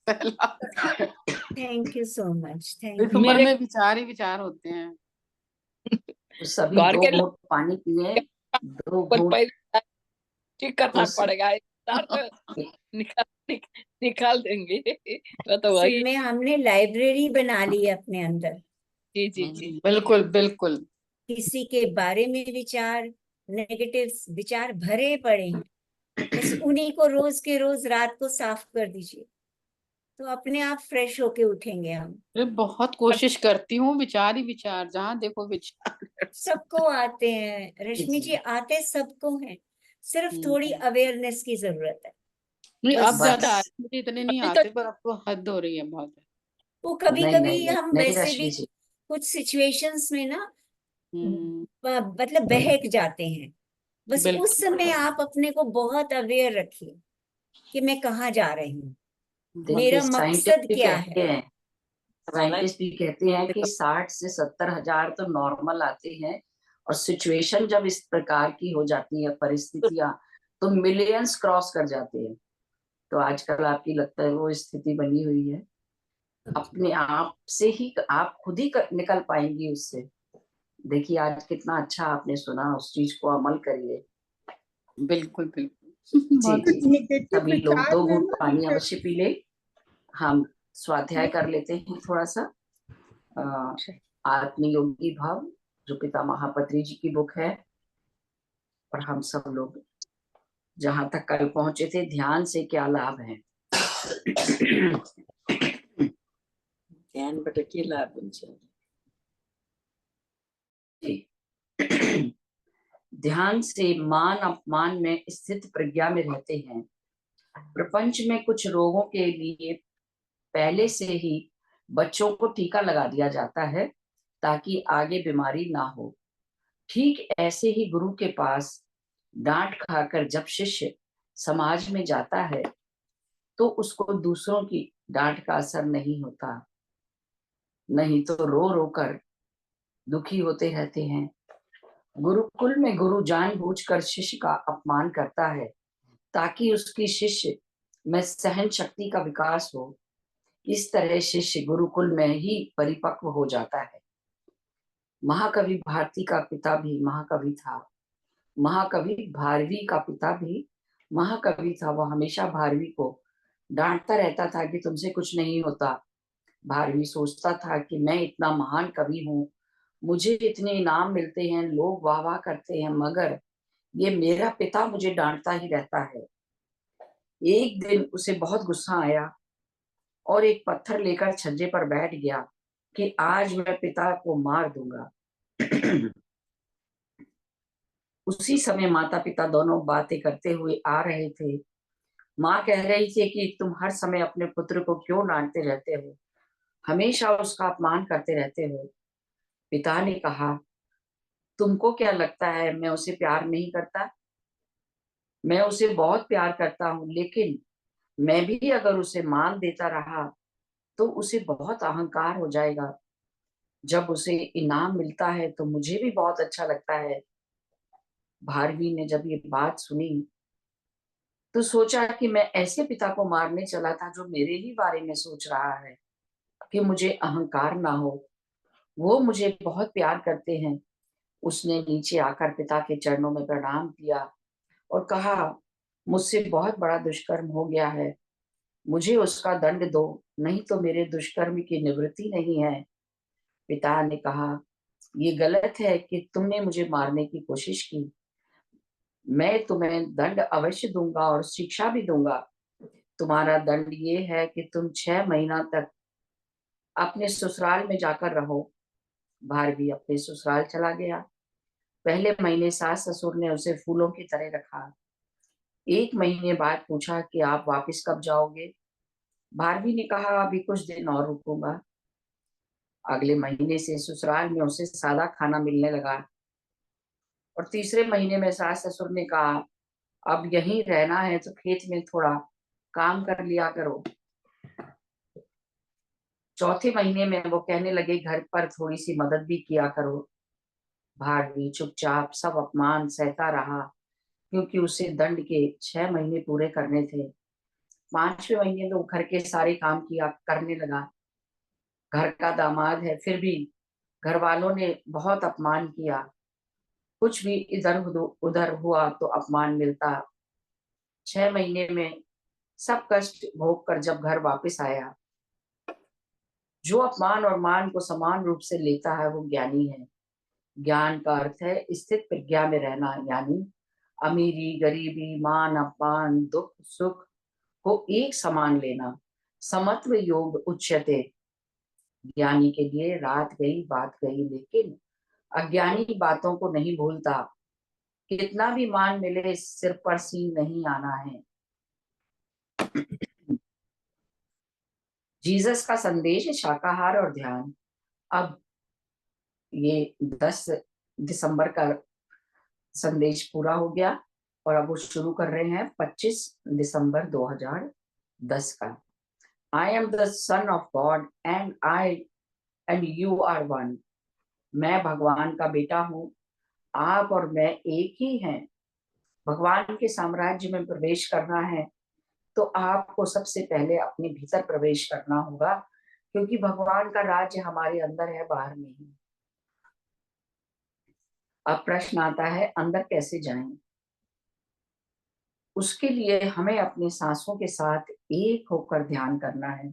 थैंक यू सो मच, इस थैंक उम्र मेरे में विचार ही विचार होते हैं। तो सभी गौर 2 के घूंट पानी पिए, 2 पर घूंट। ठीक करना उस पड़ेगा, निकालने निकाल देंगे। वो तो वही। में हमने लाइब्रेरी बना ली है अपने अंदर। जी जी जी। बिल्कुल बिल्कुल। किसी के बारे में विचार, नेगेटिव विचार भरे पड़े हैं, बस उन्हीं को रोज के रोज रात को साफ कर दीजिए, तो अपने आप फ्रेश होके उठेंगे हम। अरे बहुत कोशिश करती हूँ, विचार ही विचार, जहाँ देखो विचार। सबको आते हैं रश्मि जी, जी। आते सबको हैं, सिर्फ हम्म। थोड़ी अवेयरनेस की जरूरत है। नहीं, बस अब ज्यादा बस। आ रहे, मुझे इतने नहीं अभी आते, तक पर अब तो हद हो रही है बहुत। वो कभी नहीं नहीं कभी नहीं हम नहीं वैसे भी रश्मि जी। कुछ सिचुएशंस में ना हम्म। मतलब बहक जाते हैं। बस उस बिल्कुल। समय आप अपने को बहुत अवेयर रखिए कि मैं कहाँ जा रही हूँ, देखिए मेरा साइंटिस्ट मकसद भी क्या कहते है। हैं, साइंटिस्ट भी कहते हैं कि 60 से 70 हजार तो नॉर्मल आते हैं, और सिचुएशन जब इस प्रकार की हो जाती है, परिस्थितियां, तो मिलियंस क्रॉस कर जाते हैं। तो आजकल आपकी लगता है वो स्थिति बनी हुई है, अपने आप से ही आप खुद ही निकल पाएंगी उससे। देखिए आज कितना अच्छा आपने सुना, उस चीज को अमल करिए। बिल्कुल बिल्कुल। जी बहुत जी। कुछ निगेटिव सभी लोग विचार 2 में घूंट ना पानी जैसे अवश्य पी ले। हम स्वाध्याय कर लेते हैं थोड़ा सा। अ, आत्मयोगी भाव, जो पिता महापत्री जी की बुक है, और हम सब लोग जहां तक कल पहुंचे थे, ध्यान से क्या लाभ है। ध्यान भटकिए लाभ उनसे। ध्यान से मान अपमान में स्थित प्रज्ञा में रहते हैं। प्रपंच में कुछ रोगों के लिए पहले से ही बच्चों को टीका लगा दिया जाता है, ताकि आगे बीमारी ना हो। ठीक ऐसे ही गुरु के पास डांट खाकर जब शिष्य समाज में जाता है, तो उसको दूसरों की डांट का असर नहीं होता, नहीं तो रो रो कर दुखी होते रहते हैं। गुरुकुल में गुरु जानबूझकर शिष्य का अपमान करता है, ताकि उसकी शिष्य में सहन शक्ति का विकास हो। इस तरह शिष्य गुरुकुल में ही परिपक्व हो जाता है। महाकवि भारती का पिता भी महाकवि था। महाकवि भारवी का पिता भी महाकवि था। वह हमेशा भारवी को डांटता रहता था कि तुमसे कुछ नहीं होता। भारवी सोचता था कि मैं इतना महान कवि हूँ, मुझे इतने इनाम मिलते हैं, लोग वाह वाह करते हैं, मगर ये मेरा पिता मुझे डांटता ही रहता है। एक दिन उसे बहुत गुस्सा आया और एक पत्थर लेकर छज्जे पर बैठ गया कि आज मैं पिता को मार दूंगा। उसी समय माता पिता दोनों बातें करते हुए आ रहे थे। माँ कह रही थी कि तुम हर समय अपने पुत्र को क्यों डांटते रहते हो, हमेशा उसका अपमान करते रहते हो। पिता ने कहा, तुमको क्या लगता है मैं उसे प्यार नहीं करता? मैं उसे बहुत प्यार करता हूँ, लेकिन मैं भी अगर उसे मान देता रहा तो उसे बहुत अहंकार हो जाएगा। जब उसे इनाम मिलता है तो मुझे भी बहुत अच्छा लगता है। भारवी ने जब ये बात सुनी तो सोचा कि मैं ऐसे पिता को मारने चला था जो मेरे ही बारे में सोच रहा है कि मुझे अहंकार ना हो। वो मुझे बहुत प्यार करते हैं। उसने नीचे आकर पिता के चरणों में प्रणाम किया और कहा, मुझसे बहुत बड़ा दुष्कर्म हो गया है, मुझे उसका दंड दो, नहीं तो मेरे दुष्कर्म की निवृत्ति नहीं है। पिता ने कहा, ये गलत है कि तुमने मुझे मारने की कोशिश की। मैं तुम्हें दंड अवश्य दूंगा और शिक्षा भी दूंगा। तुम्हारा दंड ये है कि तुम 6 महीना तक अपने ससुराल में जाकर रहो। भारवी अपने ससुराल चला गया। पहले महीने सास ससुर ने उसे फूलों की तरह रखा। 1 महीने बाद पूछा कि आप वापस कब जाओगे? भारवी ने कहा, अभी कुछ दिन और रुकूंगा। अगले महीने से ससुराल में उसे सादा खाना मिलने लगा, और तीसरे महीने में सास ससुर ने कहा, अब यहीं रहना है तो खेत में थोड़ा काम कर लिया करो। चौथे महीने में वो कहने लगे, घर पर थोड़ी सी मदद भी किया करो। भारवी चुपचाप सब अपमान सहता रहा, क्योंकि उसे दंड के 6 महीने पूरे करने थे। 5वें महीने में वो घर के सारे काम किया करने लगा। घर का दामाद है, फिर भी घर वालों ने बहुत अपमान किया। कुछ भी इधर उधर हुआ तो अपमान मिलता। 6 महीने में सब कष्ट भोग कर जब घर वापस आया, जो अपमान और मान को समान रूप से लेता है वो ज्ञानी है। ज्ञान का अर्थ है स्थित प्रज्ञा में रहना, यानी अमीरी गरीबी मान अपमान दुख सुख को एक समान लेना। समत्व योग उच्यते। ज्ञानी के लिए रात गई बात गई, लेकिन अज्ञानी बातों को नहीं भूलता। कितना भी मान मिले सिर पर सींग नहीं आना है। जीसस का संदेश है शाकाहार और ध्यान। अब ये 10 दिसंबर का संदेश पूरा हो गया और अब वो शुरू कर रहे हैं 25 दिसंबर 2010 का। I am the son of God and you are one. मैं भगवान का बेटा हूँ, आप और मैं एक ही हैं। भगवान के साम्राज्य में प्रवेश करना है तो आपको सबसे पहले अपने भीतर प्रवेश करना होगा, क्योंकि भगवान का राज्य हमारे अंदर है, बाहर नहीं। अब प्रश्न आता है अंदर कैसे जाएं? उसके लिए हमें अपने सांसों के साथ एक होकर ध्यान करना है।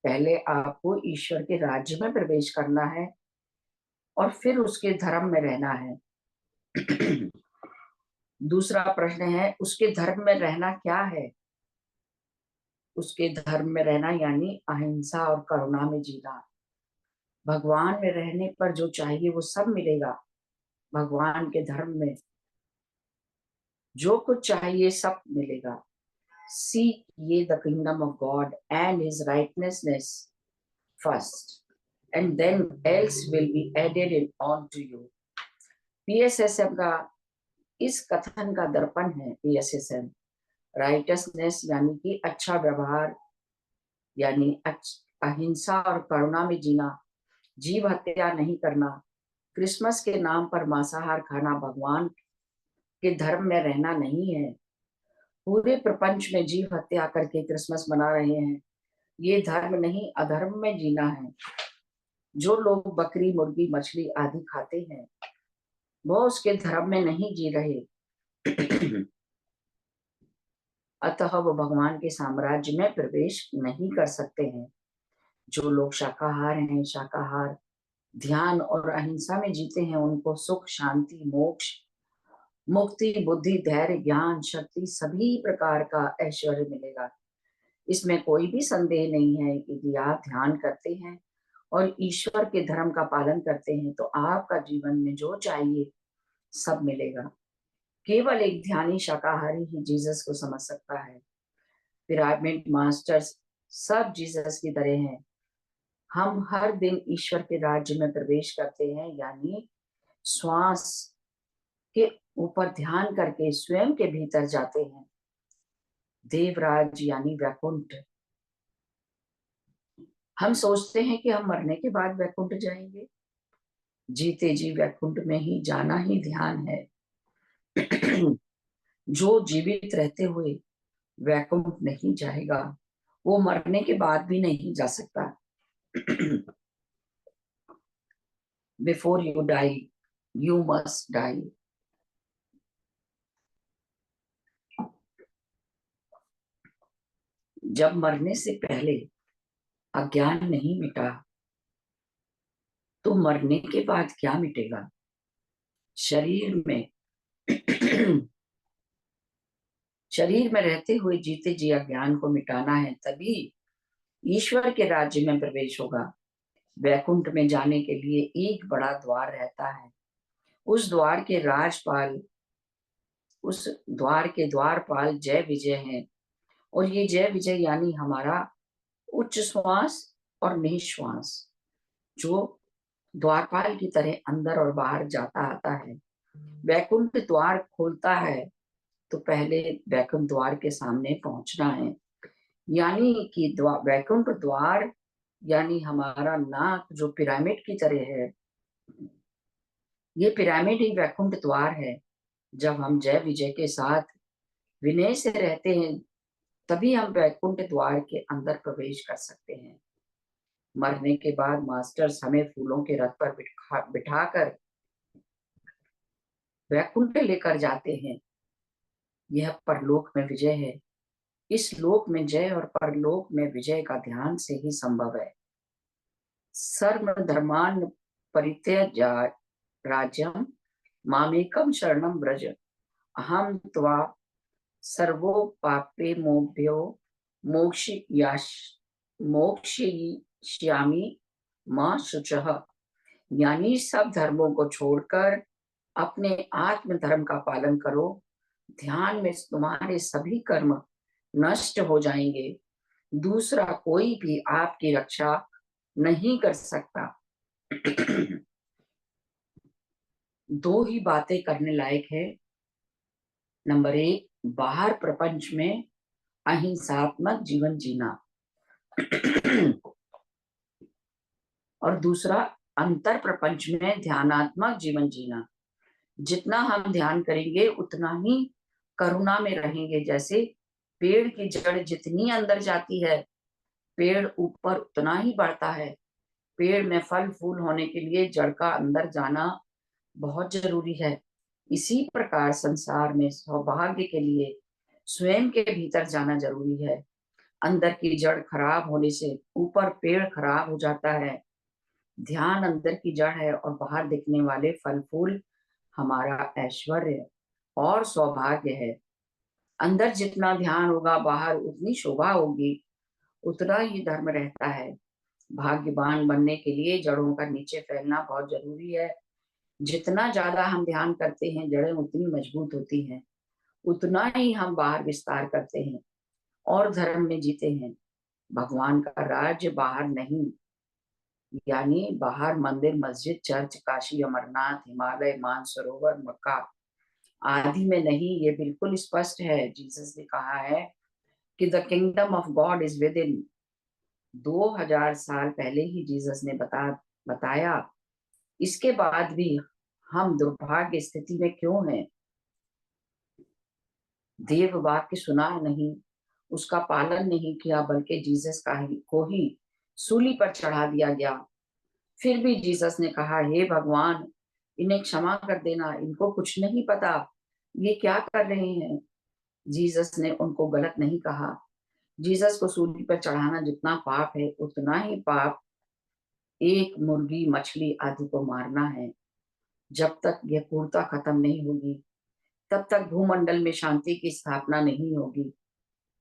पहले आपको ईश्वर के राज्य में प्रवेश करना है और फिर उसके धर्म में रहना है। दूसरा प्रश्न है उसके धर्म में रहना क्या है? उसके धर्म में रहना यानी अहिंसा और करुणा में जीना। भगवान में रहने पर जो चाहिए वो सब मिलेगा। भगवान के धर्म में जो कुछ चाहिए सब मिलेगा। Seek ye the kingdom of God and his righteousness first, and then else will be added on to you. PSSM का इस कथन का दर्पण है। PSSM राइटसनेस यानी कि अच्छा व्यवहार, यानी अहिंसा और करुणा में जीना, जीव हत्या नहीं करना, क्रिसमस के नाम पर मांसाहार खाना भगवान के धर्म में रहना नहीं है। पूरे प्रपंच में जीव हत्या करके क्रिसमस मना रहे हैं। ये धर्म नहीं, अधर्म में जीना है। जो लोग बकरी मुर्गी मछली आदि खाते हैं वो उसके धर्म में नहीं जी रहे। अतः वो भगवान के साम्राज्य में प्रवेश नहीं कर सकते हैं। जो लोग शाकाहार हैं, शाकाहार ध्यान और अहिंसा में जीते हैं, उनको सुख शांति मोक्ष मुक्ति बुद्धि धैर्य ज्ञान शक्ति सभी प्रकार का ऐश्वर्य मिलेगा। इसमें कोई भी संदेह नहीं है। यदि आप ध्यान करते हैं और ईश्वर के धर्म का पालन करते हैं तो आपका जीवन में जो चाहिए सब मिलेगा। केवल एक ध्यानी शाकाहारी ही जीसस को समझ सकता है। पिरामिड मास्टर्स सब जीसस की तरह हैं। हम हर दिन ईश्वर के राज्य में प्रवेश करते हैं, यानी श्वास के ऊपर ध्यान करके स्वयं के भीतर जाते हैं। देवराज यानी वैकुंठ। हम सोचते हैं कि हम मरने के बाद वैकुंठ जाएंगे। जीते जी वैकुंठ में ही जाना ही ध्यान है। जो जीवित रहते हुए वैकुंठ नहीं जाएगा वो मरने के बाद भी नहीं जा सकता। Before you die you must die. जब मरने से पहले अज्ञान नहीं मिटा तो मरने के बाद क्या मिटेगा? शरीर में शरीर में रहते हुए जीते जी अज्ञान को मिटाना है, तभी ईश्वर के राज्य में प्रवेश होगा। वैकुंठ में जाने के लिए एक बड़ा द्वार रहता है। उस द्वार के द्वारपाल जय विजय हैं, और ये जय विजय यानी हमारा उच्च श्वास और निश्वास, जो द्वारपाल की तरह अंदर और बाहर जाता आता है। वैकुंठ द्वार खोलता है तो पहले वैकुंठ द्वार के सामने पहुंचना है, यानी कि वैकुंठ द्वार यानी हमारा नाक जो पिरामिड की तरह है, ये पिरामिड ही वैकुंठ द्वार है। जब हम जय विजय के साथ विनय से रहते हैं तभी हम वैकुंठ द्वार के अंदर प्रवेश कर सकते हैं। मरने के बाद मास्टर्स हमें फूलों के रथ पर बिठाकर वैकुंठ लेकर जाते हैं। यह परलोक में विजय है। इस लोक में जय और परलोक में विजय का ध्यान से ही संभव है। सर्व धर्मान परित्यज्य राज्यम मामेकम शरणम व्रज अहम त्वा सर्वोपाप्येभ्यो मोक्षयिष्यामि मा शुचः। यानी सब धर्मों को छोड़कर अपने आत्म धर्म का पालन करो। ध्यान में तुम्हारे सभी कर्म नष्ट हो जाएंगे। दूसरा कोई भी आपकी रक्षा नहीं कर सकता। दो ही बातें करने लायक है। नंबर 1, बाहर प्रपंच में अहिंसात्मक जीवन जीना और दूसरा अंतर प्रपंच में ध्यानात्मक जीवन जीना। जितना हम ध्यान करेंगे उतना ही करुणा में रहेंगे। जैसे पेड़ की जड़ जितनी अंदर जाती है, पेड़ ऊपर उतना ही बढ़ता है। पेड़ में फल फूल होने के लिए जड़ का अंदर जाना बहुत जरूरी है। इसी प्रकार संसार में सौभाग्य के लिए स्वयं के भीतर जाना जरूरी है। अंदर की जड़ खराब होने से ऊपर पेड़ खराब हो जाता है। ध्यान अंदर की जड़ है और बाहर दिखने वाले फल फूल हमारा ऐश्वर्य और सौभाग्य है। अंदर जितना ध्यान होगा, बाहर उतनी शोभा होगी, उतना ही धर्म रहता है। भाग्यवान बनने के लिए जड़ों का नीचे फैलना बहुत जरूरी है। जितना ज्यादा हम ध्यान करते हैं, जड़ें उतनी मजबूत होती हैं, उतना ही हम बाहर विस्तार करते हैं और धर्म में जीते हैं। भगवान का राज्य बाहर नहीं, यानी बाहर मंदिर, मस्जिद, चर्च, काशी, अमरनाथ, हिमालय, मानसरोवर, मक्का आदि में नहीं। ये बिल्कुल स्पष्ट है। जीसस ने कहा है कि the kingdom of God is with in. 2000 साल पहले ही जीसस ने बताया। इसके बाद भी हम दुर्भाग्य स्थिति में क्यों हैं? देव वाक्य सुना नहीं, उसका पालन नहीं किया, बल्कि जीसस को ही सूली पर चढ़ा दिया गया। फिर भी जीसस ने कहा, हे भगवान, इन्हें क्षमा कर देना, इनको कुछ नहीं पता, ये क्या कर रहे हैं। जीसस ने उनको गलत नहीं कहा। जीसस को सूली पर चढ़ाना जितना पाप है, उतना ही पाप एक मुर्गी, मछली आदि को मारना है। जब तक यह क्रूरता खत्म नहीं होगी, तब तक भूमंडल में शांति की स्थापना नहीं होगी।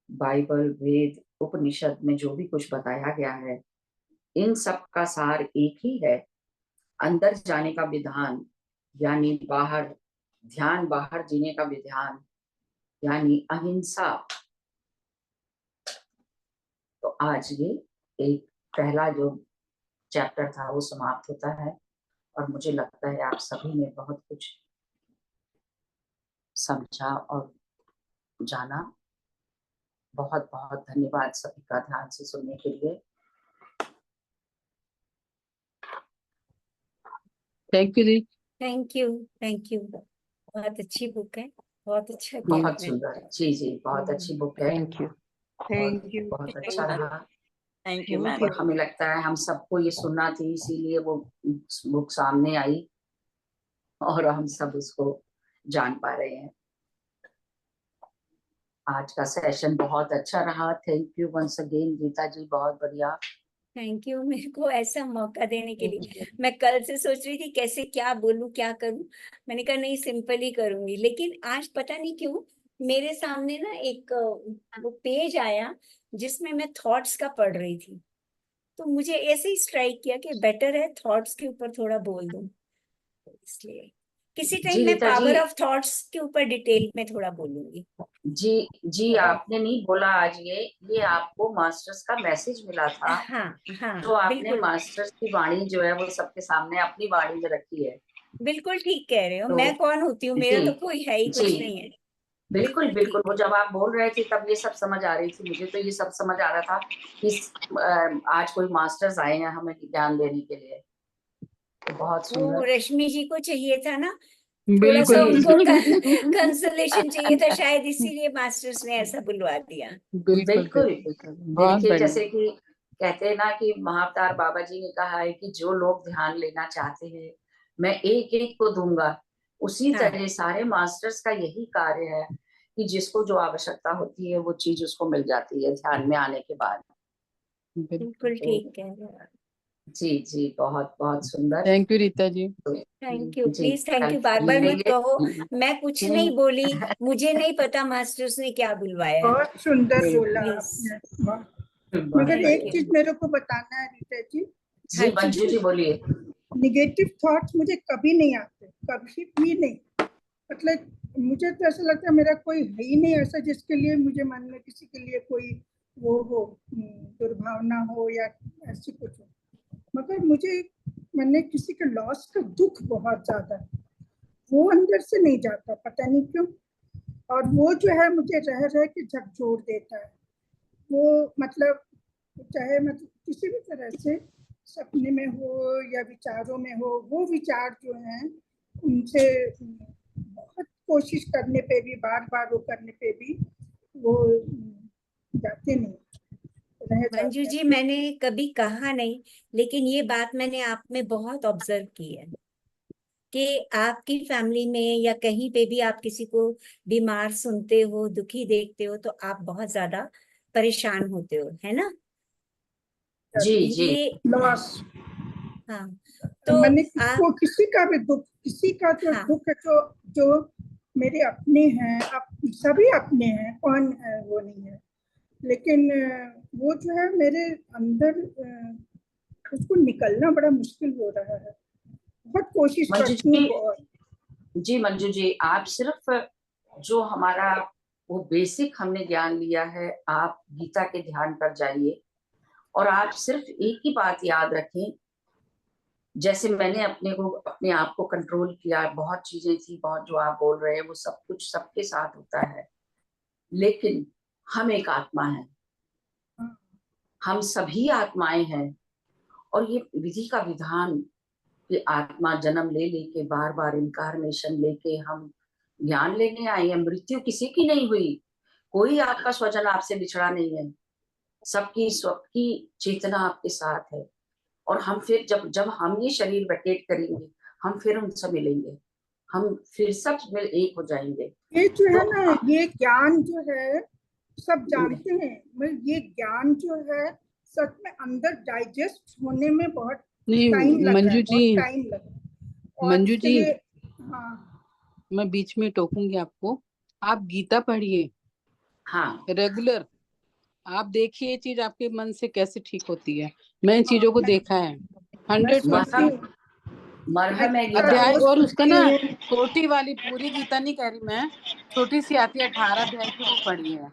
बाइबल, वेद, उपनिषद में जो भी कुछ बताया गया है, इन सब का सार एक ही है। अंदर जाने का विधान यानी बाहर, ध्यान बाहर जीने का विधान यानी अहिंसा। तो आज ये एक पहला जो चैप्टर था वो समाप्त होता है और मुझे लगता है आप सभी ने बहुत कुछ समझा और जाना। बहुत बहुत धन्यवाद सभी का ध्यान से सुनने के लिए। Thank you the. Thank you, thank you. बहुत अच्छी बुक है, बहुत अच्छा बहुत किया सुंदर, जी जी, बहुत अच्छी बुक है। Thank you. बहुत अच्छा रहा। Thank you ma'am. और हमें लगता है हम सबको ये सुनना थी, इसीलिए वो बुक सामने आई और हम सब उसको जान पा रहे हैं। आज का सेशन बहुत अच्छा रहा। Thank you once again Geeta ji, बहुत बढ़िया। थैंक यू मेरे को ऐसा मौका देने के लिए। मैं कल से सोच रही थी कैसे क्या बोलूं, क्या करूं। मैंने कहा नहीं, सिंपल ही करूंगी। लेकिन आज पता नहीं क्यों मेरे सामने ना एक वो पेज आया जिसमें मैं थॉट्स का पढ़ रही थी, तो मुझे ऐसे ही स्ट्राइक किया कि बेटर है थॉट्स के ऊपर थोड़ा बोल दूं। इसलिए किसी जी टाइम मैं Rita ji, power of thoughts के ऊपर डिटेल में थोड़ा बोलूंगी। जी जी, आपने नहीं बोला आज ये आपको मास्टर्स का मैसेज मिला था। हाँ हाँ, तो आपने बिल्कुल मास्टर्स की वाणी जो है वो सबके सामने अपनी वाणी में रखी है। बिल्कुल ठीक कह रहे हो। तो मैं कौन होती हूँ, मेरा जी तो कोई है ही जी, कुछ नहीं है। बिल्कुल बिल्कुल। ठीक वो है। जब आप बोल रहे थे तब ये सब समझ आ रही थी। मुझे तो ये सब समझ आ रहा था कि आज कोई मास्टर्स आए हैं हमें ज्ञान देने के लिए। तो बहुत वो सुंदर। रश्मि जी को चाहिए था ना, थोड़ा सा बिल्कुल उनको बिल्कुल कंसोलेशन चाहिए था शायद, इसीलिए मास्टर्स ने ऐसा बुलवा दिया। बिल्कुल बिल्कुल। बहुत देखिए, बढ़िया। जैसे कि कहते हैं ना कि महाअवतार बाबा जी ने कहा है कि जो लोग ध्यान लेना चाहते हैं मैं एक एक को दूंगा। उसी हाँ तरह सारे मास्टर्स का यही कार्य है कि जिसको जो आवश्यकता होती है वो चीज उसको मिल जाती है ध्यान में आने के बाद। बिल्कुल ठीक कह रहे हैं। जी जी, बहुत बहुत सुंदर। Thank you Rita ji. Thank you, जी, प्लीज थैंक यू, कल बार बार मत मिलेंगे। कहो मैं कुछ नहीं बोली, मुझे नहीं पता मास्टर्स ने क्या बुलवाया है। बहुत सुंदर बिल्कुल। बोला Please. आपने, बहुत। बहुत मगर एक Thank चीज you. मेरे को बताना है रीता जी, जी हाँ मंजू जी बोलिए। निगेटिव थॉट्स मुझे कभी नहीं आते, कभी भी नहीं। मतलब मुझे तो ऐसा लगता है मेरा कोई है ही नहीं ऐसा जिसके लिए मुझे मन में किसी के लिए कोई वो हो, दुर्भावना हो या ऐसी कुछ हो। मगर मुझे मैंने किसी के लॉस का दुख बहुत ज्यादा है, वो अंदर से नहीं जाता, पता नहीं क्यों। और वो जो है मुझे रह रह के झकझोर देता है। वो मतलब चाहे मतलब किसी भी तरह से सपने में हो या विचारों में हो, वो विचार जो हैं उनसे बहुत कोशिश करने पे भी, बार बार वो करने पे भी वो जाते नहीं, रह मंजू जाते जी, हैं। मैंने कभी कहा नहीं, लेकिन ये बात मैंने आप में बहुत ऑब्जर्व की है कि आपकी फैमिली में या कहीं पे भी आप किसी को बीमार सुनते हो, दुखी देखते हो, तो आप बहुत ज्यादा परेशान होते हो, है ना? जी जी ये लॉस, हाँ, तो मैंने आप किसी का भी दुख, किसी का जो हाँ दुख है, जो जो मेरे अपने हैं, सभी अपने हैं, कौन है वो नहीं है, लेकिन वो जो है मेरे अंदर उसको निकलना बड़ा मुश्किल हो रहा है। बहुत कोशिश मंजू करती हूँ, जी। बहुत। जी मंजू जी, आप सिर्फ जो हमारा वो बेसिक हमने ज्ञान लिया है, आप गीता के ध्यान पर जाइए और आप सिर्फ एक ही बात याद रखें। जैसे मैंने अपने आप को कंट्रोल किया, बहुत चीजें थी, बहुत जो आप बोल रहे हैं वो सब कुछ सबके साथ होता है, लेकिन हम एक आत्मा है, हम सभी आत्माएं हैं। और ये विधि का विधान कि आत्मा जन्म ले लेके बार बार इनकारनेशन लेके हम ज्ञान लेने आए हैं। मृत्यु किसी की नहीं हुई, कोई आपका स्वजन आपसे बिछड़ा नहीं है, सबकी चेतना आपके साथ है। और हम फिर जब जब हम ये शरीर वेकेट करेंगे, हम फिर उनसे मिलेंगे, हम फिर सब मिल एक हो जाएंगे। ये जो है तो ना, ये ज्ञान जो है सब जानते हैं, मगर ये ज्ञान जो है सच में अंदर डाइजेस्ट होने में बहुत नहीं टाइम लग रहा मंजू है, जी, बहुत टाइम लग रहा है। और मंजू इसके जी, लिए हाँ, मैं बीच में टोकूंगी आपको। आप गीता पढ़िए हाँ रेगुलर। आप देखिए ये चीज आपके मन से कैसे ठीक होती है। मैं इन चीजों को देखा है मैं 100%। सुनती हूँ, मरहम है मैं गीता। अध्याय, रोज और उसका सुनती ना हूँ। छोटी वाली पूरी गीता नहीं कह रही मैं, छोटी सी आती है 18 अध्याय की, वो पढ़ी है।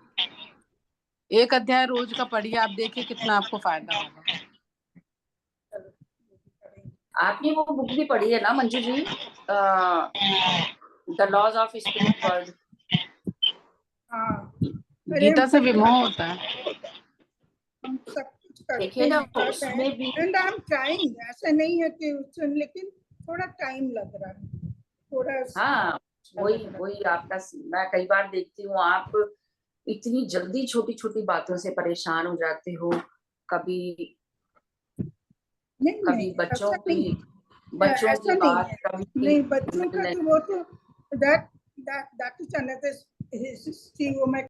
एक अध्याय रोज का पढ़िए, आप देखिए कितना आपको फायदा होगा। आपने वो बुक भी पढ़ी है ना Manju ji, the laws of spirit world? हाँ, अरे हम गीता से सब विमोह करते होता है। हम सब कुछ करते देखिए ना हैं, कर रहे हैं, उसमें भी। And I am trying. ऐसा नहीं है कि लेकिन थोड़ा टाइम लग रहा है, थोड़ा हाँ, वही लग रहा वही आपका मैं कई बार देखती हूँ, आप इतनी जल्दी छोटी छोटी बातों से परेशान हो जाते हो। कभी है। नहीं नहीं, कभी ऐसा नहीं, बच्चों ऐसा की नहीं बात, है। कभी नहीं, बच्चों का तो वो तो that that is another history, वो मैं